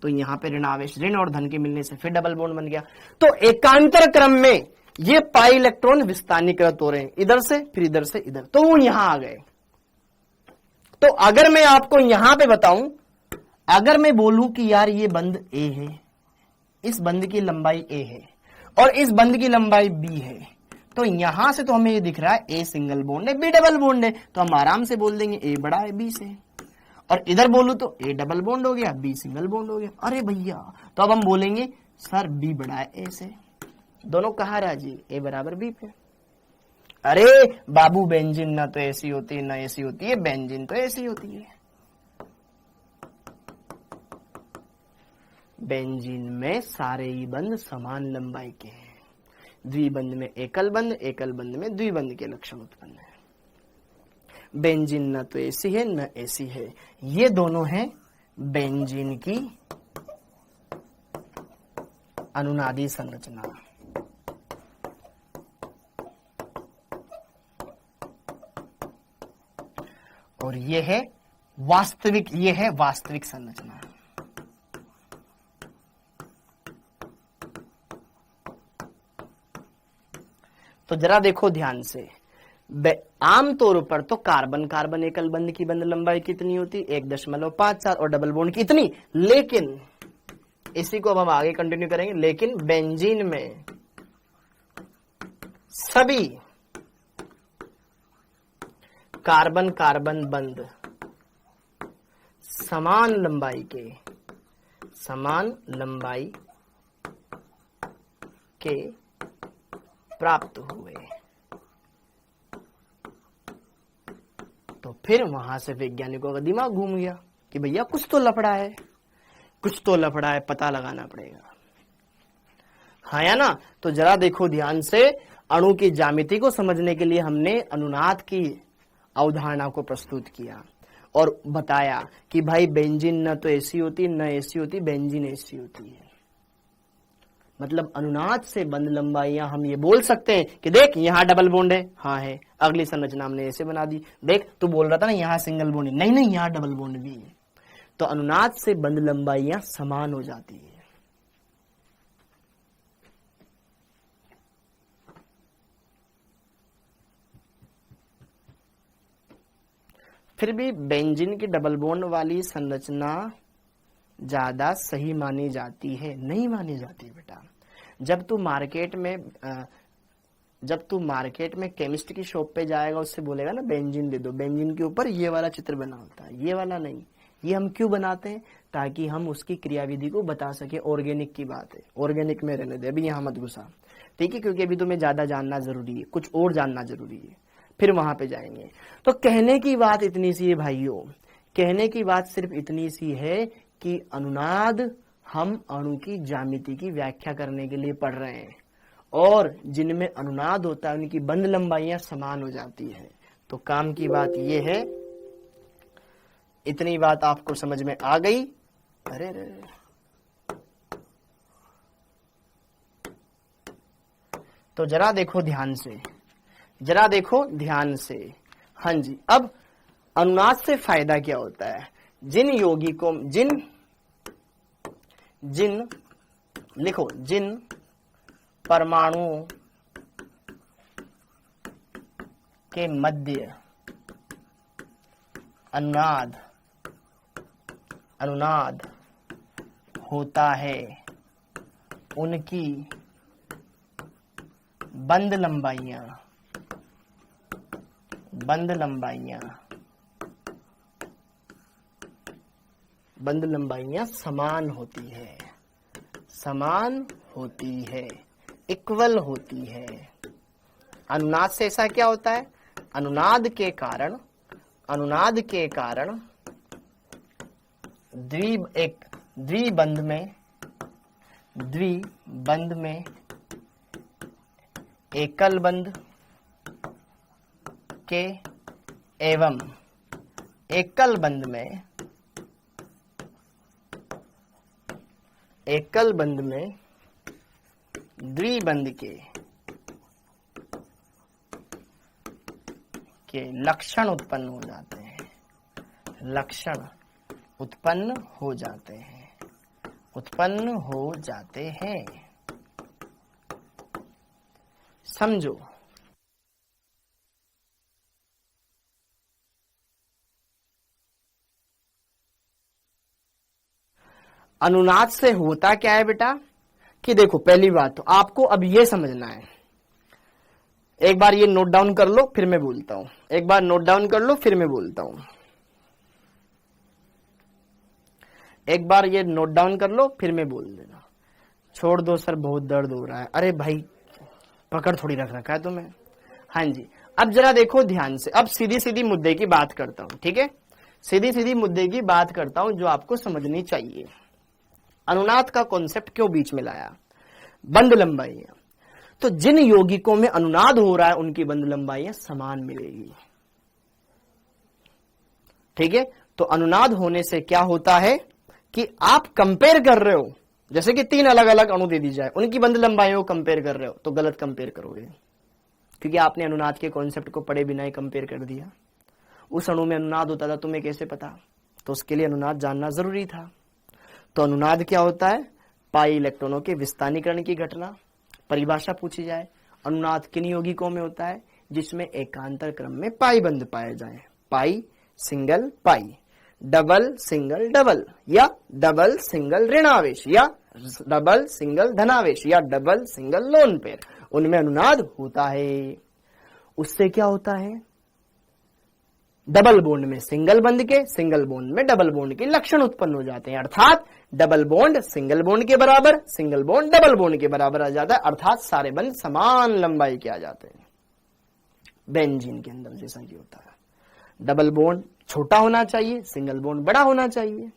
तो यहां पे ऋणावेश, ऋण और धन के मिलने से फिर डबल बॉन्ड बन गया। तो एकांतर क्रम में ये पाई इलेक्ट्रॉन विस्थानीकृत हो रहे हैं, इधर से फिर इधर से इधर, तो वो यहां आ गए। तो अगर मैं आपको यहां पे बताऊं, अगर मैं बोलूं कि यार ये बंद ए है, इस बंद की लंबाई ए है और इस बंद की लंबाई बी है, तो यहां से तो हमें ये दिख रहा है ए सिंगल बॉन्ड है, बी डबल बॉन्ड है, तो हम आराम से बोल देंगे ए बड़ा है बी से। और इधर बोलूं तो ए डबल बॉन्ड हो गया, बी सिंगल बॉन्ड हो गया। अरे भैया, तो अब हम बोलेंगे सर बी बड़ा है ए से। दोनों कहा राजी, ए बराबर बी पे। अरे बाबू, बेंजीन ना तो ऐसी होती है ना ऐसी होती है, बेंजीन तो ऐसी होती है। बेंजीन में सारे ही बंध समान लंबाई के हैं, द्विबंध में एकल बंध, एकल बंध में द्विबंध के लक्षण उत्पन्न है। बेंजीन न तो ऐसी है न ऐसी है, ये दोनों हैं बेंजीन की अनुनादी संरचना। और ये है वास्तविक संरचना। तो जरा देखो ध्यान से, आमतौर पर तो कार्बन कार्बन एकल बंध की बंध लंबाई कितनी होती, 1.54 और डबल बॉन्ड की इतनी। लेकिन इसी को अब हम आगे कंटिन्यू करेंगे, लेकिन बेंजीन में सभी कार्बन कार्बन बंध समान लंबाई के प्राप्त हुए। तो फिर वहां से वैज्ञानिकों का दिमाग घूम गया कि भैया कुछ तो लफड़ा है, पता लगाना पड़ेगा। हाँ या ना। तो जरा देखो ध्यान से, अणु की ज्यामिति को समझने के लिए हमने अनुनाद की अवधारणा को प्रस्तुत किया और बताया कि भाई बेंजीन न तो ऐसी होती न ऐसी होती, बेंजीन ऐसी होती है। मतलब अनुनाद से बंध लंबाइयां हम ये बोल सकते हैं कि देख यहां डबल बॉन्ड है, हाँ है, अगली संरचना हमने ऐसे बना दी, देख तू बोल रहा था ना यहां सिंगल बॉन्ड, नहीं नहीं यहां डबल बॉन्ड भी है। तो अनुनाद से बंध लंबाइयां समान हो जाती है। फिर भी बेंजीन की डबल बॉन्ड वाली संरचना ज्यादा सही मानी जाती है, नहीं मानी जाती बेटा। जब तू मार्केट में केमिस्ट की शॉप पे जाएगा, उससे बोलेगा ना बेंजीन दे दो, बेंजीन के ऊपर ये वाला चित्र बना होता है, ये वाला नहीं। ये हम क्यों बनाते हैं? ताकि हम उसकी क्रियाविधि को बता सके। ऑर्गेनिक की बात है, ऑर्गेनिक में रहने दे, अभी यहां मत घुसा, ठीक है, क्योंकि अभी तुम्हें ज्यादा जानना जरूरी है, कुछ और जानना जरूरी है, फिर वहां पे जाएंगे। तो कहने की बात इतनी सी है भाइयों, कहने की बात सिर्फ इतनी सी है कि अनुनाद हम अणु की ज्यामिति की व्याख्या करने के लिए पढ़ रहे हैं, और जिनमें अनुनाद होता है उनकी बंध लंबाइयां समान हो जाती है। तो काम की बात यह है, इतनी बात आपको समझ में आ गई? अरे रे, तो जरा देखो ध्यान से, जरा देखो ध्यान से। हाँ जी, अब अनुनाद से फायदा क्या होता है? जिन यौगिकों जिन परमाणुओं के मध्य अनुनाद होता है, उनकी बंध लंबाइयां समान होती है, इक्वल होती है। अनुनाद से ऐसा क्या होता है? अनुनाद के कारण द्विबंध में एकल बंध के एवं एकल बंध में द्विबंध के लक्षण उत्पन्न हो जाते हैं। समझो, अनुनाद से होता क्या है बेटा कि देखो, पहली बात तो आपको अब ये समझना है, एक बार ये नोट डाउन कर लो फिर मैं बोलता हूं, एक बार नोट डाउन कर लो फिर मैं बोलता हूं, एक बार ये नोट डाउन कर लो फिर मैं बोल देना। छोड़ दो सर, बहुत दर्द हो रहा है। अरे भाई पकड़ थोड़ी रख रखा है तुम्हें। हाँ जी, अब जरा देखो ध्यान से, अब सीधी सीधी मुद्दे की बात करता हूं, ठीक है, सीधी सीधी मुद्दे की बात करता हूं जो आपको समझनी चाहिए। अनुनाद का कॉन्सेप्ट क्यों बीच में लाया? बंध लंबाइयां। तो जिन यौगिकों में अनुनाद हो रहा है उनकी बंध लंबाइयां समान मिलेगी, ठीक है। तो अनुनाद होने से क्या होता है कि आप कंपेयर कर रहे हो, जैसे कि 3 अलग अलग अणु दे दी जाए, उनकी बंध लंबाइयों को कंपेयर कर रहे हो, तो गलत कंपेयर करोगे, क्योंकि आपने अनुनाद के कॉन्सेप्ट को पढ़े बिना ही कंपेयर कर दिया। उस अणु में अनुनाद होता था, तुम्हें कैसे पता? तो उसके लिए अनुनाद जानना जरूरी था। तो अनुनाद क्या होता है? पाई इलेक्ट्रॉनों के विस्थानीकरण की घटना। परिभाषा पूछी जाए, अनुनाद किन यौगिकों में होता है? जिसमें एकांतर क्रम में पाई बंध पाए जाए, पाई सिंगल पाई, डबल सिंगल डबल, या डबल सिंगल ऋणावेश, या डबल सिंगल धनावेश, या डबल सिंगल लोन पेयर, उनमें अनुनाद होता है। उससे क्या होता है? डबल बॉन्ड में सिंगल बंध के, सिंगल बॉन्ड में डबल बॉन्ड के लक्षण उत्पन्न हो जाते हैं, अर्थात डबल बॉन्ड सिंगल बॉन्ड के बराबर, सिंगल बॉन्ड डबल बॉन्ड के बराबर आ जाता है, अर्थात सारे बंध समान लंबाई के आ जाते हैं। बेंजीन के अंदर जैसा कि होता है, डबल बॉन्ड छोटा होना चाहिए, सिंगल बॉन्ड बड़ा होना चाहिए,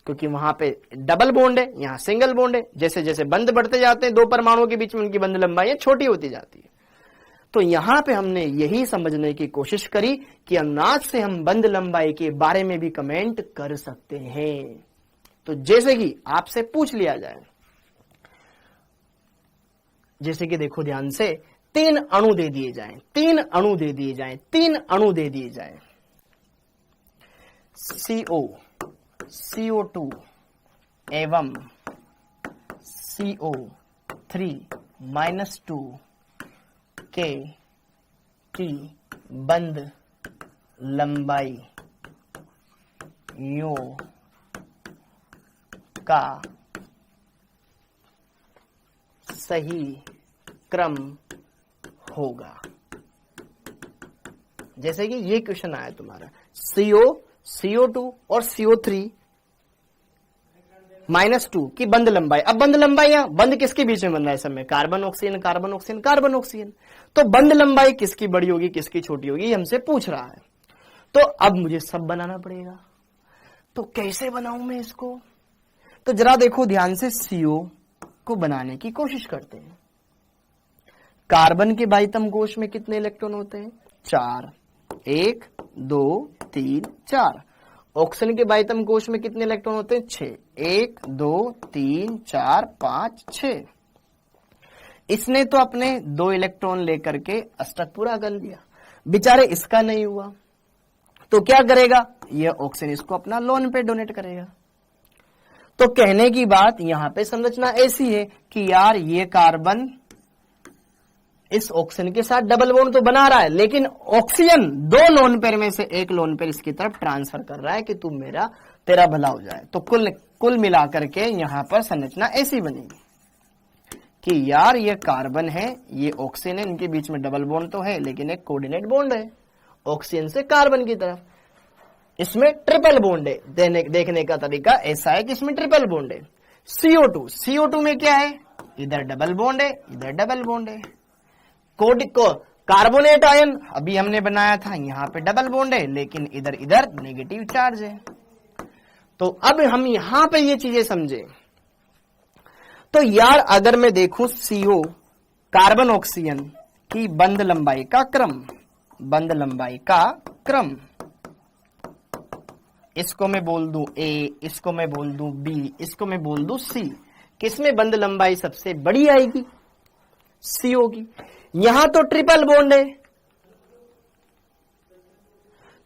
क्योंकि वहां पे डबल बॉन्ड है, यहाँ सिंगल बॉन्ड है। जैसे जैसे बंध बढ़ते जाते हैं दो परमाणुओं के बीच में, उनकी बंध लंबाई छोटी होती जाती है। तो यहां पे हमने यही समझने की कोशिश करी कि अनुनाद से हम बंद लंबाई के बारे में भी कमेंट कर सकते हैं। तो जैसे कि आपसे पूछ लिया जाए, जैसे कि देखो ध्यान से, 3 अणु दे दिए जाएं, 3 अणु दे दिए जाएं, 3 अणु दे दिए जाएं, CO, CO2 एवं CO3 -2 के की बंद लंबाई यो का सही क्रम होगा। जैसे कि ये क्वेश्चन आया तुम्हारा, CO, CO2 और CO3 -2 की बंद लंबाई। अब बंद लंबाई यहां बंद किसके बीच में बन रहा है समय? Carbon oxygen, carbon oxygen, carbon oxygen. तो बंद लंबाई किसकी बड़ी होगी, किसकी छोटी होगी, हमसे पूछ रहा है। तो अब मुझे सब बनाना पड़ेगा। तो कैसे बनाऊं मैं इसको? तो जरा देखो ध्यान से, CO को बनाने की कोशिश करते हैं। कार्बन के बाह्यतम कोश में कितने इलेक्ट्रॉन होते हैं? 4। 1 2 3 4। ऑक्सीजन के बाह्यतम कोश में कितने इलेक्ट्रॉन होते हैं? 6। 1 2 3 4 5 6। इसने तो अपने 2 इलेक्ट्रॉन लेकर के अष्टक पूरा कर लिया, बेचारे इसका नहीं हुआ। तो क्या करेगा? यह ऑक्सीजन इसको अपना लोन पे डोनेट करेगा। तो कहने की बात यहां पे संरचना ऐसी है कि यार ये कार्बन इस ऑक्सीजन के साथ डबल बॉन्ड तो बना रहा है, लेकिन ऑक्सीजन 2 लोन पेयर में से एक लोन पेयर इसकी तरफ ट्रांसफर कर रहा है कि तू तेरा भला हो जाए। तो कुल मिलाकर के यहां पर संरचना ऐसी बनेगी कि यार ये कार्बन है, ये ऑक्सीजन है, इनके बीच में डबल बॉन्ड तो है लेकिन एक कोऑर्डिनेट बॉन्ड है ऑक्सीजन से कार्बन की तरफ। इसमें ट्रिपल बॉन्ड है। देखने का तरीका ऐसा है कि इसमें ट्रिपल बॉन्ड है। CO2 में क्या है? इधर डबल बॉन्ड है, इधर डबल बॉन्ड है। कार्बोनेट आयन अभी हमने बनाया था, यहां पे डबल बॉन्ड है लेकिन इधर इधर नेगेटिव चार्ज है। तो अब हम यहां पे ये चीजें समझे। तो यार अगर मैं देखूं CO कार्बन ऑक्सीजन की बंद लंबाई का क्रम, बंद लंबाई का क्रम, इसको मैं बोल दूं A, इसको मैं बोल दूं B, इसको मैं बोल दूं C, किसमें बंद लंबाई सबसे बड़ी आएगी? CO की। यहां तो ट्रिपल बॉन्ड है,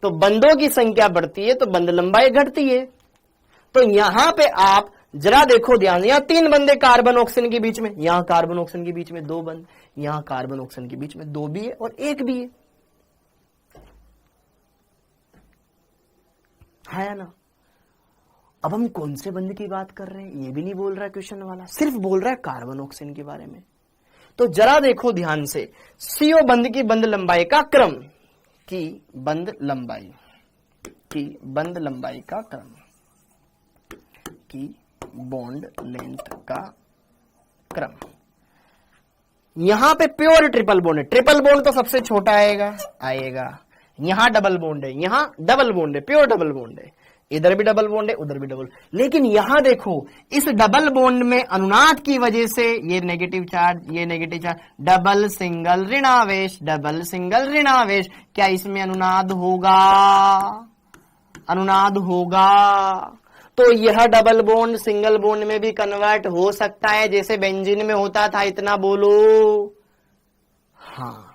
तो बंदों की संख्या बढ़ती है तो बंद लंबाई घटती है। तो यहां पे आप जरा देखो ध्यान, यहां 3 बंदे कार्बन ऑक्सीजन के बीच में, यहां कार्बन ऑक्सीजन के बीच में 2 बंद, यहां कार्बन ऑक्सीजन के बीच में 2 भी है और 1 भी है ना? अब हम कौन से बंद की बात कर रहे हैं ये भी नहीं बोल रहा है क्वेश्चन वाला, सिर्फ बोल रहा है कार्बन ऑक्सीजन के बारे में। तो जरा देखो ध्यान से, CO बंद की बंद लंबाई का क्रम, की बंद लंबाई का क्रम, की बॉन्ड लेंथ का क्रम। यहां पे प्योर ट्रिपल बॉन्ड है, ट्रिपल बॉन्ड तो सबसे छोटा आएगा। यहां डबल बॉन्ड है, यहां डबल बॉन्ड है, प्योर डबल बॉन्ड है, इधर भी डबल बॉन्ड है, उधर भी डबल। लेकिन यहां देखो इस डबल बॉन्ड में अनुनाद की वजह से ये नेगेटिव चार्ज, डबल सिंगल ऋणावेश, डबल सिंगल ऋणावेश, क्या इसमें अनुनाद होगा? अनुनाद होगा। तो यह डबल बॉन्ड सिंगल बॉन्ड में भी कन्वर्ट हो सकता है, जैसे बेंजीन में होता था। इतना बोलो। हाँ,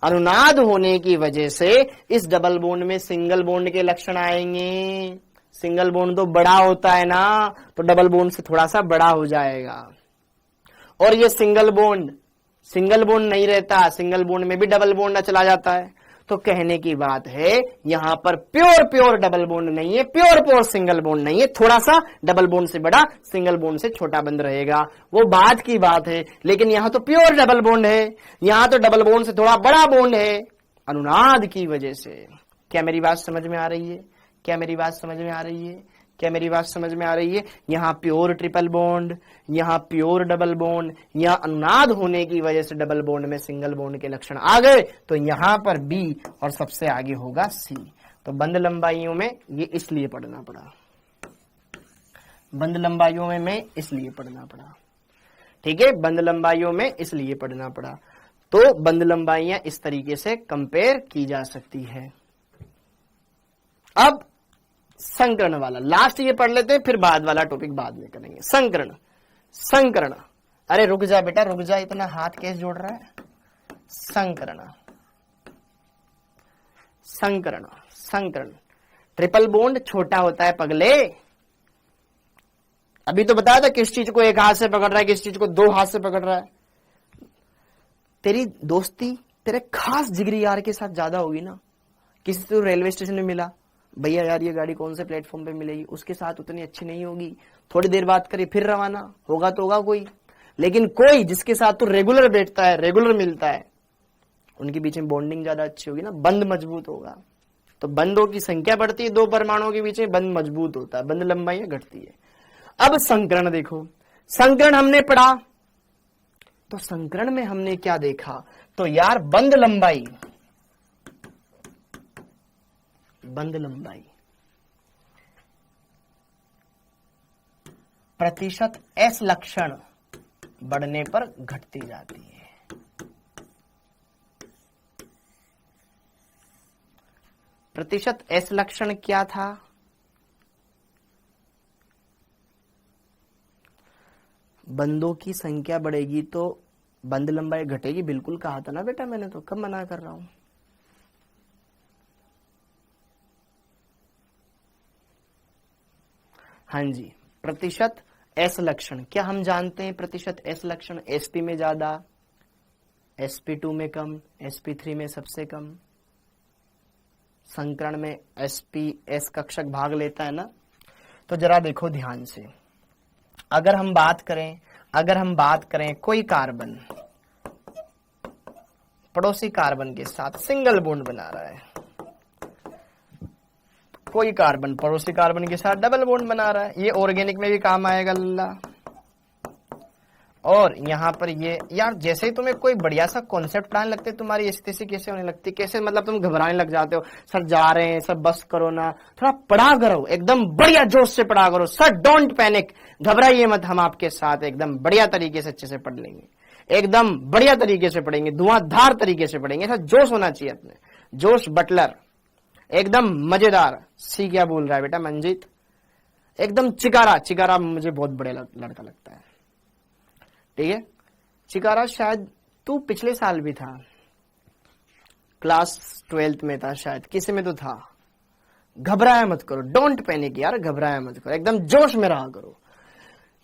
अनुनाद होने की वजह से इस डबल बॉन्ड में सिंगल बॉन्ड के लक्षण आएंगे। सिंगल बॉन्ड तो बड़ा होता है ना, तो डबल बॉन्ड से थोड़ा सा बड़ा हो जाएगा। और ये सिंगल बॉन्ड नहीं रहता, सिंगल बॉन्ड में भी डबल बॉन्ड चला जाता है। तो कहने की बात है यहां पर प्योर डबल बॉन्ड नहीं है, प्योर सिंगल बॉन्ड नहीं है, थोड़ा सा डबल बॉन्ड से बड़ा, सिंगल बॉन्ड से छोटा बंद रहेगा, वो बात की बात है। लेकिन यहां तो प्योर डबल बॉन्ड है, यहां तो डबल बॉन्ड से थोड़ा बड़ा बॉन्ड है अनुनाद की वजह से। क्या मेरी बात समझ में आ रही है? क्या मेरी बात समझ में आ रही है? क्या मेरी बात समझ में आ रही है? यहां प्योर ट्रिपल बॉन्ड, यहां प्योर डबल बॉन्ड, यहां अनुनाद होने की वजह से डबल बॉन्ड में सिंगल बॉन्ड के लक्षण आ गए, तो यहां पर B और सबसे आगे होगा C। तो बंद लंबाइयों में ये इसलिए पढ़ना पड़ा, बंद लंबाइयों में इसलिए पढ़ना पड़ा। ठीक है, बंद लंबाइयों में इसलिए पढ़ना पड़ा। तो बंद लंबाइयां इस तरीके से कंपेयर की जा सकती है। अब संकर्ण वाला लास्ट ये पढ़ लेते हैं, फिर बाद वाला टॉपिक बाद में करेंगे। संकर्ण, संकर्ण, अरे रुक जा बेटा रुक जा, इतना हाथ कैसे जोड़ रहा है। संकर्ण, संकर्ण, संकर्ण, ट्रिपल बॉन्ड छोटा होता है पगले। अभी तो बताया था किस चीज को एक हाथ से पकड़ रहा है, किस चीज को दो हाथ से पकड़ रहा है। तेरी दोस्ती तेरे खास जिगरी यार के साथ ज्यादा होगी ना। किसी से रेलवे स्टेशन में मिला, भैया यार ये गाड़ी कौन से प्लेटफॉर्म पे मिलेगी, उसके साथ उतनी अच्छी नहीं होगी, थोड़ी देर बात करी फिर रवाना होगा तो होगा कोई। लेकिन कोई जिसके साथ तो रेगुलर बैठता है, रेगुलर मिलता है, उनके बीच में बॉन्डिंग ज्यादा अच्छी होगी ना, बंद मजबूत होगा। तो बंदों की संख्या बढ़ती है, दो परमाणुओं के बीच में बंद मजबूत होता है, बंद लंबाई घटती है। अब संकर्ण देखो, संकर्ण हमने पढ़ा, तो संकर्ण में हमने क्या देखा, तो यार बंद लंबाई, बंद लंबाई प्रतिशत एस लक्षण बढ़ने पर घटती जाती है। प्रतिशत एस लक्षण क्या था, बंदों की संख्या बढ़ेगी तो बंद लंबाई घटेगी, बिल्कुल कहा था ना बेटा मैंने, तो कब मना कर रहा हूं। हाँ जी, प्रतिशत एस लक्षण क्या हम जानते हैं, प्रतिशत एस लक्षण sp में ज्यादा, sp2 में कम, sp3 में सबसे कम, संकरण में sp s कक्षक भाग लेता है ना। तो जरा देखो ध्यान से, अगर हम बात करें कोई कार्बन पड़ोसी कार्बन के साथ सिंगल बॉन्ड बना रहा है, कोई कार्बन पड़ोसी कार्बन के साथ डबल बॉन्ड बना रहा है, ये ऑर्गेनिक में भी काम आएगा लल्ला। और यहां पर ये यार जैसे ही तुम्हें कोई बढ़िया सा कॉन्सेप्ट पढ़ाने लगते हैं, तुम्हारी स्थिति कैसे होने लगती, कैसे मतलब तुम घबराने लग जाते हो, सर जा रहे हैं सब बस करो ना, थोड़ा पढ़ा करो, एकदम बढ़िया जोश से पढ़ा करो सर, डोंट पैनिक, घबराइए मत, हम आपके साथ एकदम बढ़िया तरीके से अच्छे से पढ़ लेंगे, एकदम बढ़िया तरीके से पढ़ेंगे, धुआंधार तरीके से पढ़ेंगे। ऐसा जोश होना चाहिए अपने, जोश बटलर, एकदम मजेदार। सी क्या बोल रहा है बेटा मंजीत, एकदम चिकारा, चिकारा मुझे बहुत बड़े लड़का लगता है, ठीक है। चिकारा शायद तू पिछले साल भी था, क्लास 12th में था शायद, किसी में तो था। घबराया मत करो, डोंट पैनिक यार, घबराया मत करो, एकदम जोश में रहा करो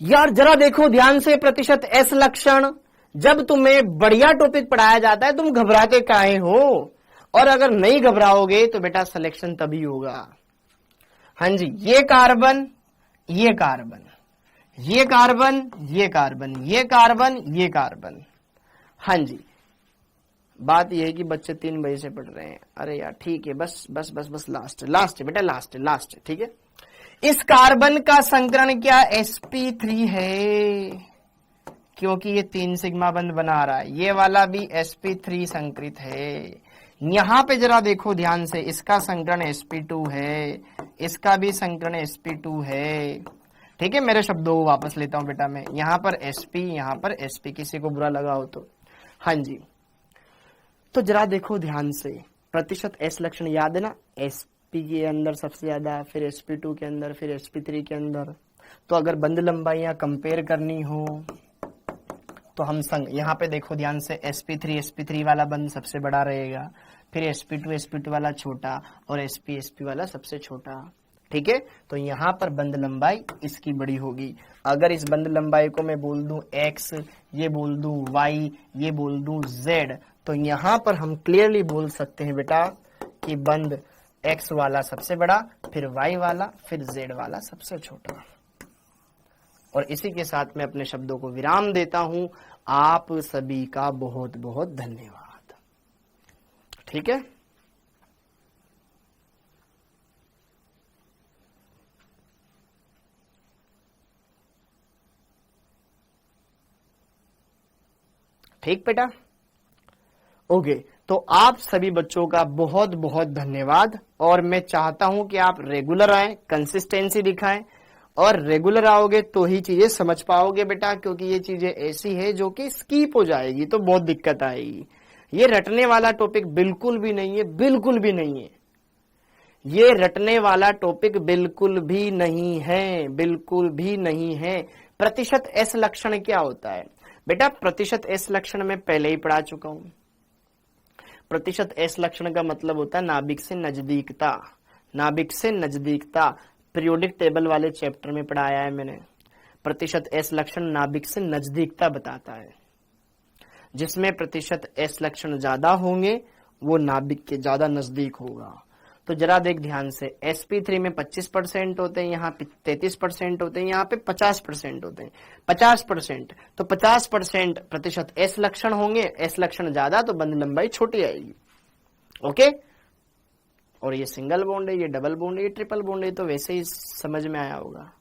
यार। जरा देखो ध्यान से, प्रतिशत एस लक्षण, जब तुम्हें बढ़िया टॉपिक पढ़ाया जाता है तुम घबराते काहे हो, और अगर नहीं घबराओगे तो बेटा सिलेक्शन तभी होगा। हाँ जी, ये कार्बन, ये कार्बन, ये कार्बन, ये कार्बन, ये कार्बन, ये कार्बन। हाँ जी, बात यह है कि बच्चे 3 बजे से पढ़ रहे हैं। अरे यार ठीक है, बस बस बस बस लास्ट है बेटा, लास्ट है, ठीक है। इस कार्बन का संकरण क्या sp3 है, क्योंकि ये 3 सिग्मा बंध बना रहा है, ये वाला भी sp3 संकृत है। यहां पे जरा देखो ध्यान से, इसका संकरण sp2 है, इसका भी संकरण sp2 है, ठीक है। मेरे शब्दों को वापस लेता हूं बेटा मैं, यहां पर sp, यहां पर sp, किसी को बुरा लगा हो तो। हाँ जी, तो जरा देखो ध्यान से, प्रतिशत एस लक्षण याद है ना, sp के अंदर सबसे ज्यादा, फिर sp2 के अंदर, फिर sp3 के अंदर। तो अगर बंद लंबाइयां कंपेयर करनी हो तो हम यहाँ पे देखो ध्यान से, sp3 वाला बंद सबसे बड़ा रहेगा, फिर sp2 वाला छोटा, और sp वाला सबसे छोटा, ठीक है। तो यहाँ पर बंद लंबाई इसकी बड़ी होगी। अगर इस बंद लंबाई को मैं बोल दूं x, ये बोल दूं y, ये बोल दूं z, तो यहाँ पर हम क्लियरली बोल सकते हैं बेटा कि बंद x वाला सबसे बड़ा, फिर y वाला, फिर z वाला सबसे छोटा। और इसी के साथ मैं अपने शब्दों को विराम देता हूं। आप सभी का बहुत बहुत धन्यवाद, ठीक है। ठीक बेटा, ओके। तो आप सभी बच्चों का बहुत बहुत धन्यवाद, और मैं चाहता हूं कि आप रेगुलर आएं, कंसिस्टेंसी दिखाएं, और रेगुलर आओगे तो ही चीजें समझ पाओगे बेटा, क्योंकि ये चीजें ऐसी है जो कि स्कीप हो जाएगी तो बहुत दिक्कत आएगी। ये रटने वाला टॉपिक बिल्कुल भी नहीं है, बिल्कुल भी नहीं है। ये रटने वाला टॉपिक बिल्कुल भी नहीं है, बिल्कुल भी नहीं है। प्रतिशत एस लक्षण क्या होता है बेटा? प्रतिशत एस लक्षण में पहले ही पढ़ा चुका हूं। प्रतिशत एस लक्षण का मतलब होता है नाभिक से नजदीकता, नाभिक से नजदीकता। पीरियोडिक टेबल वाले चैप्टर में पढ़ाया है मैंने। प्रतिशत एस लक्षण नाभिक से नजदीकता बताता है। जिसमें प्रतिशत एस लक्षण ज्यादा होंगे वो नाभिक के ज्यादा नजदीक होगा। तो जरा देख ध्यान से, sp3 में 25% होते हैं, यहाँ पे 33% होते हैं, यहाँ पे 50% होते हैं। 50%, तो 50% प्रतिशत एस लक्षण होंगे, एस लक्षण ज्यादा तो बंध लंबाई छोटी आएगी। ओके, और ये सिंगल बॉन्ड है, ये डबल बॉन्ड है, ये ट्रिपल बॉन्ड है, तो वैसे ही समझ में आया होगा।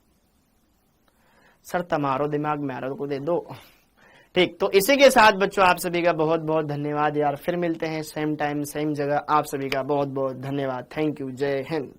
सर तुम्हारो दिमाग मेरे को दे दो। ठीक, तो इसी के साथ बच्चों आप सभी का बहुत बहुत धन्यवाद यार। फिर मिलते हैं सेम टाइम सेम जगह। आप सभी का बहुत बहुत धन्यवाद। Thank you. जय हिंद।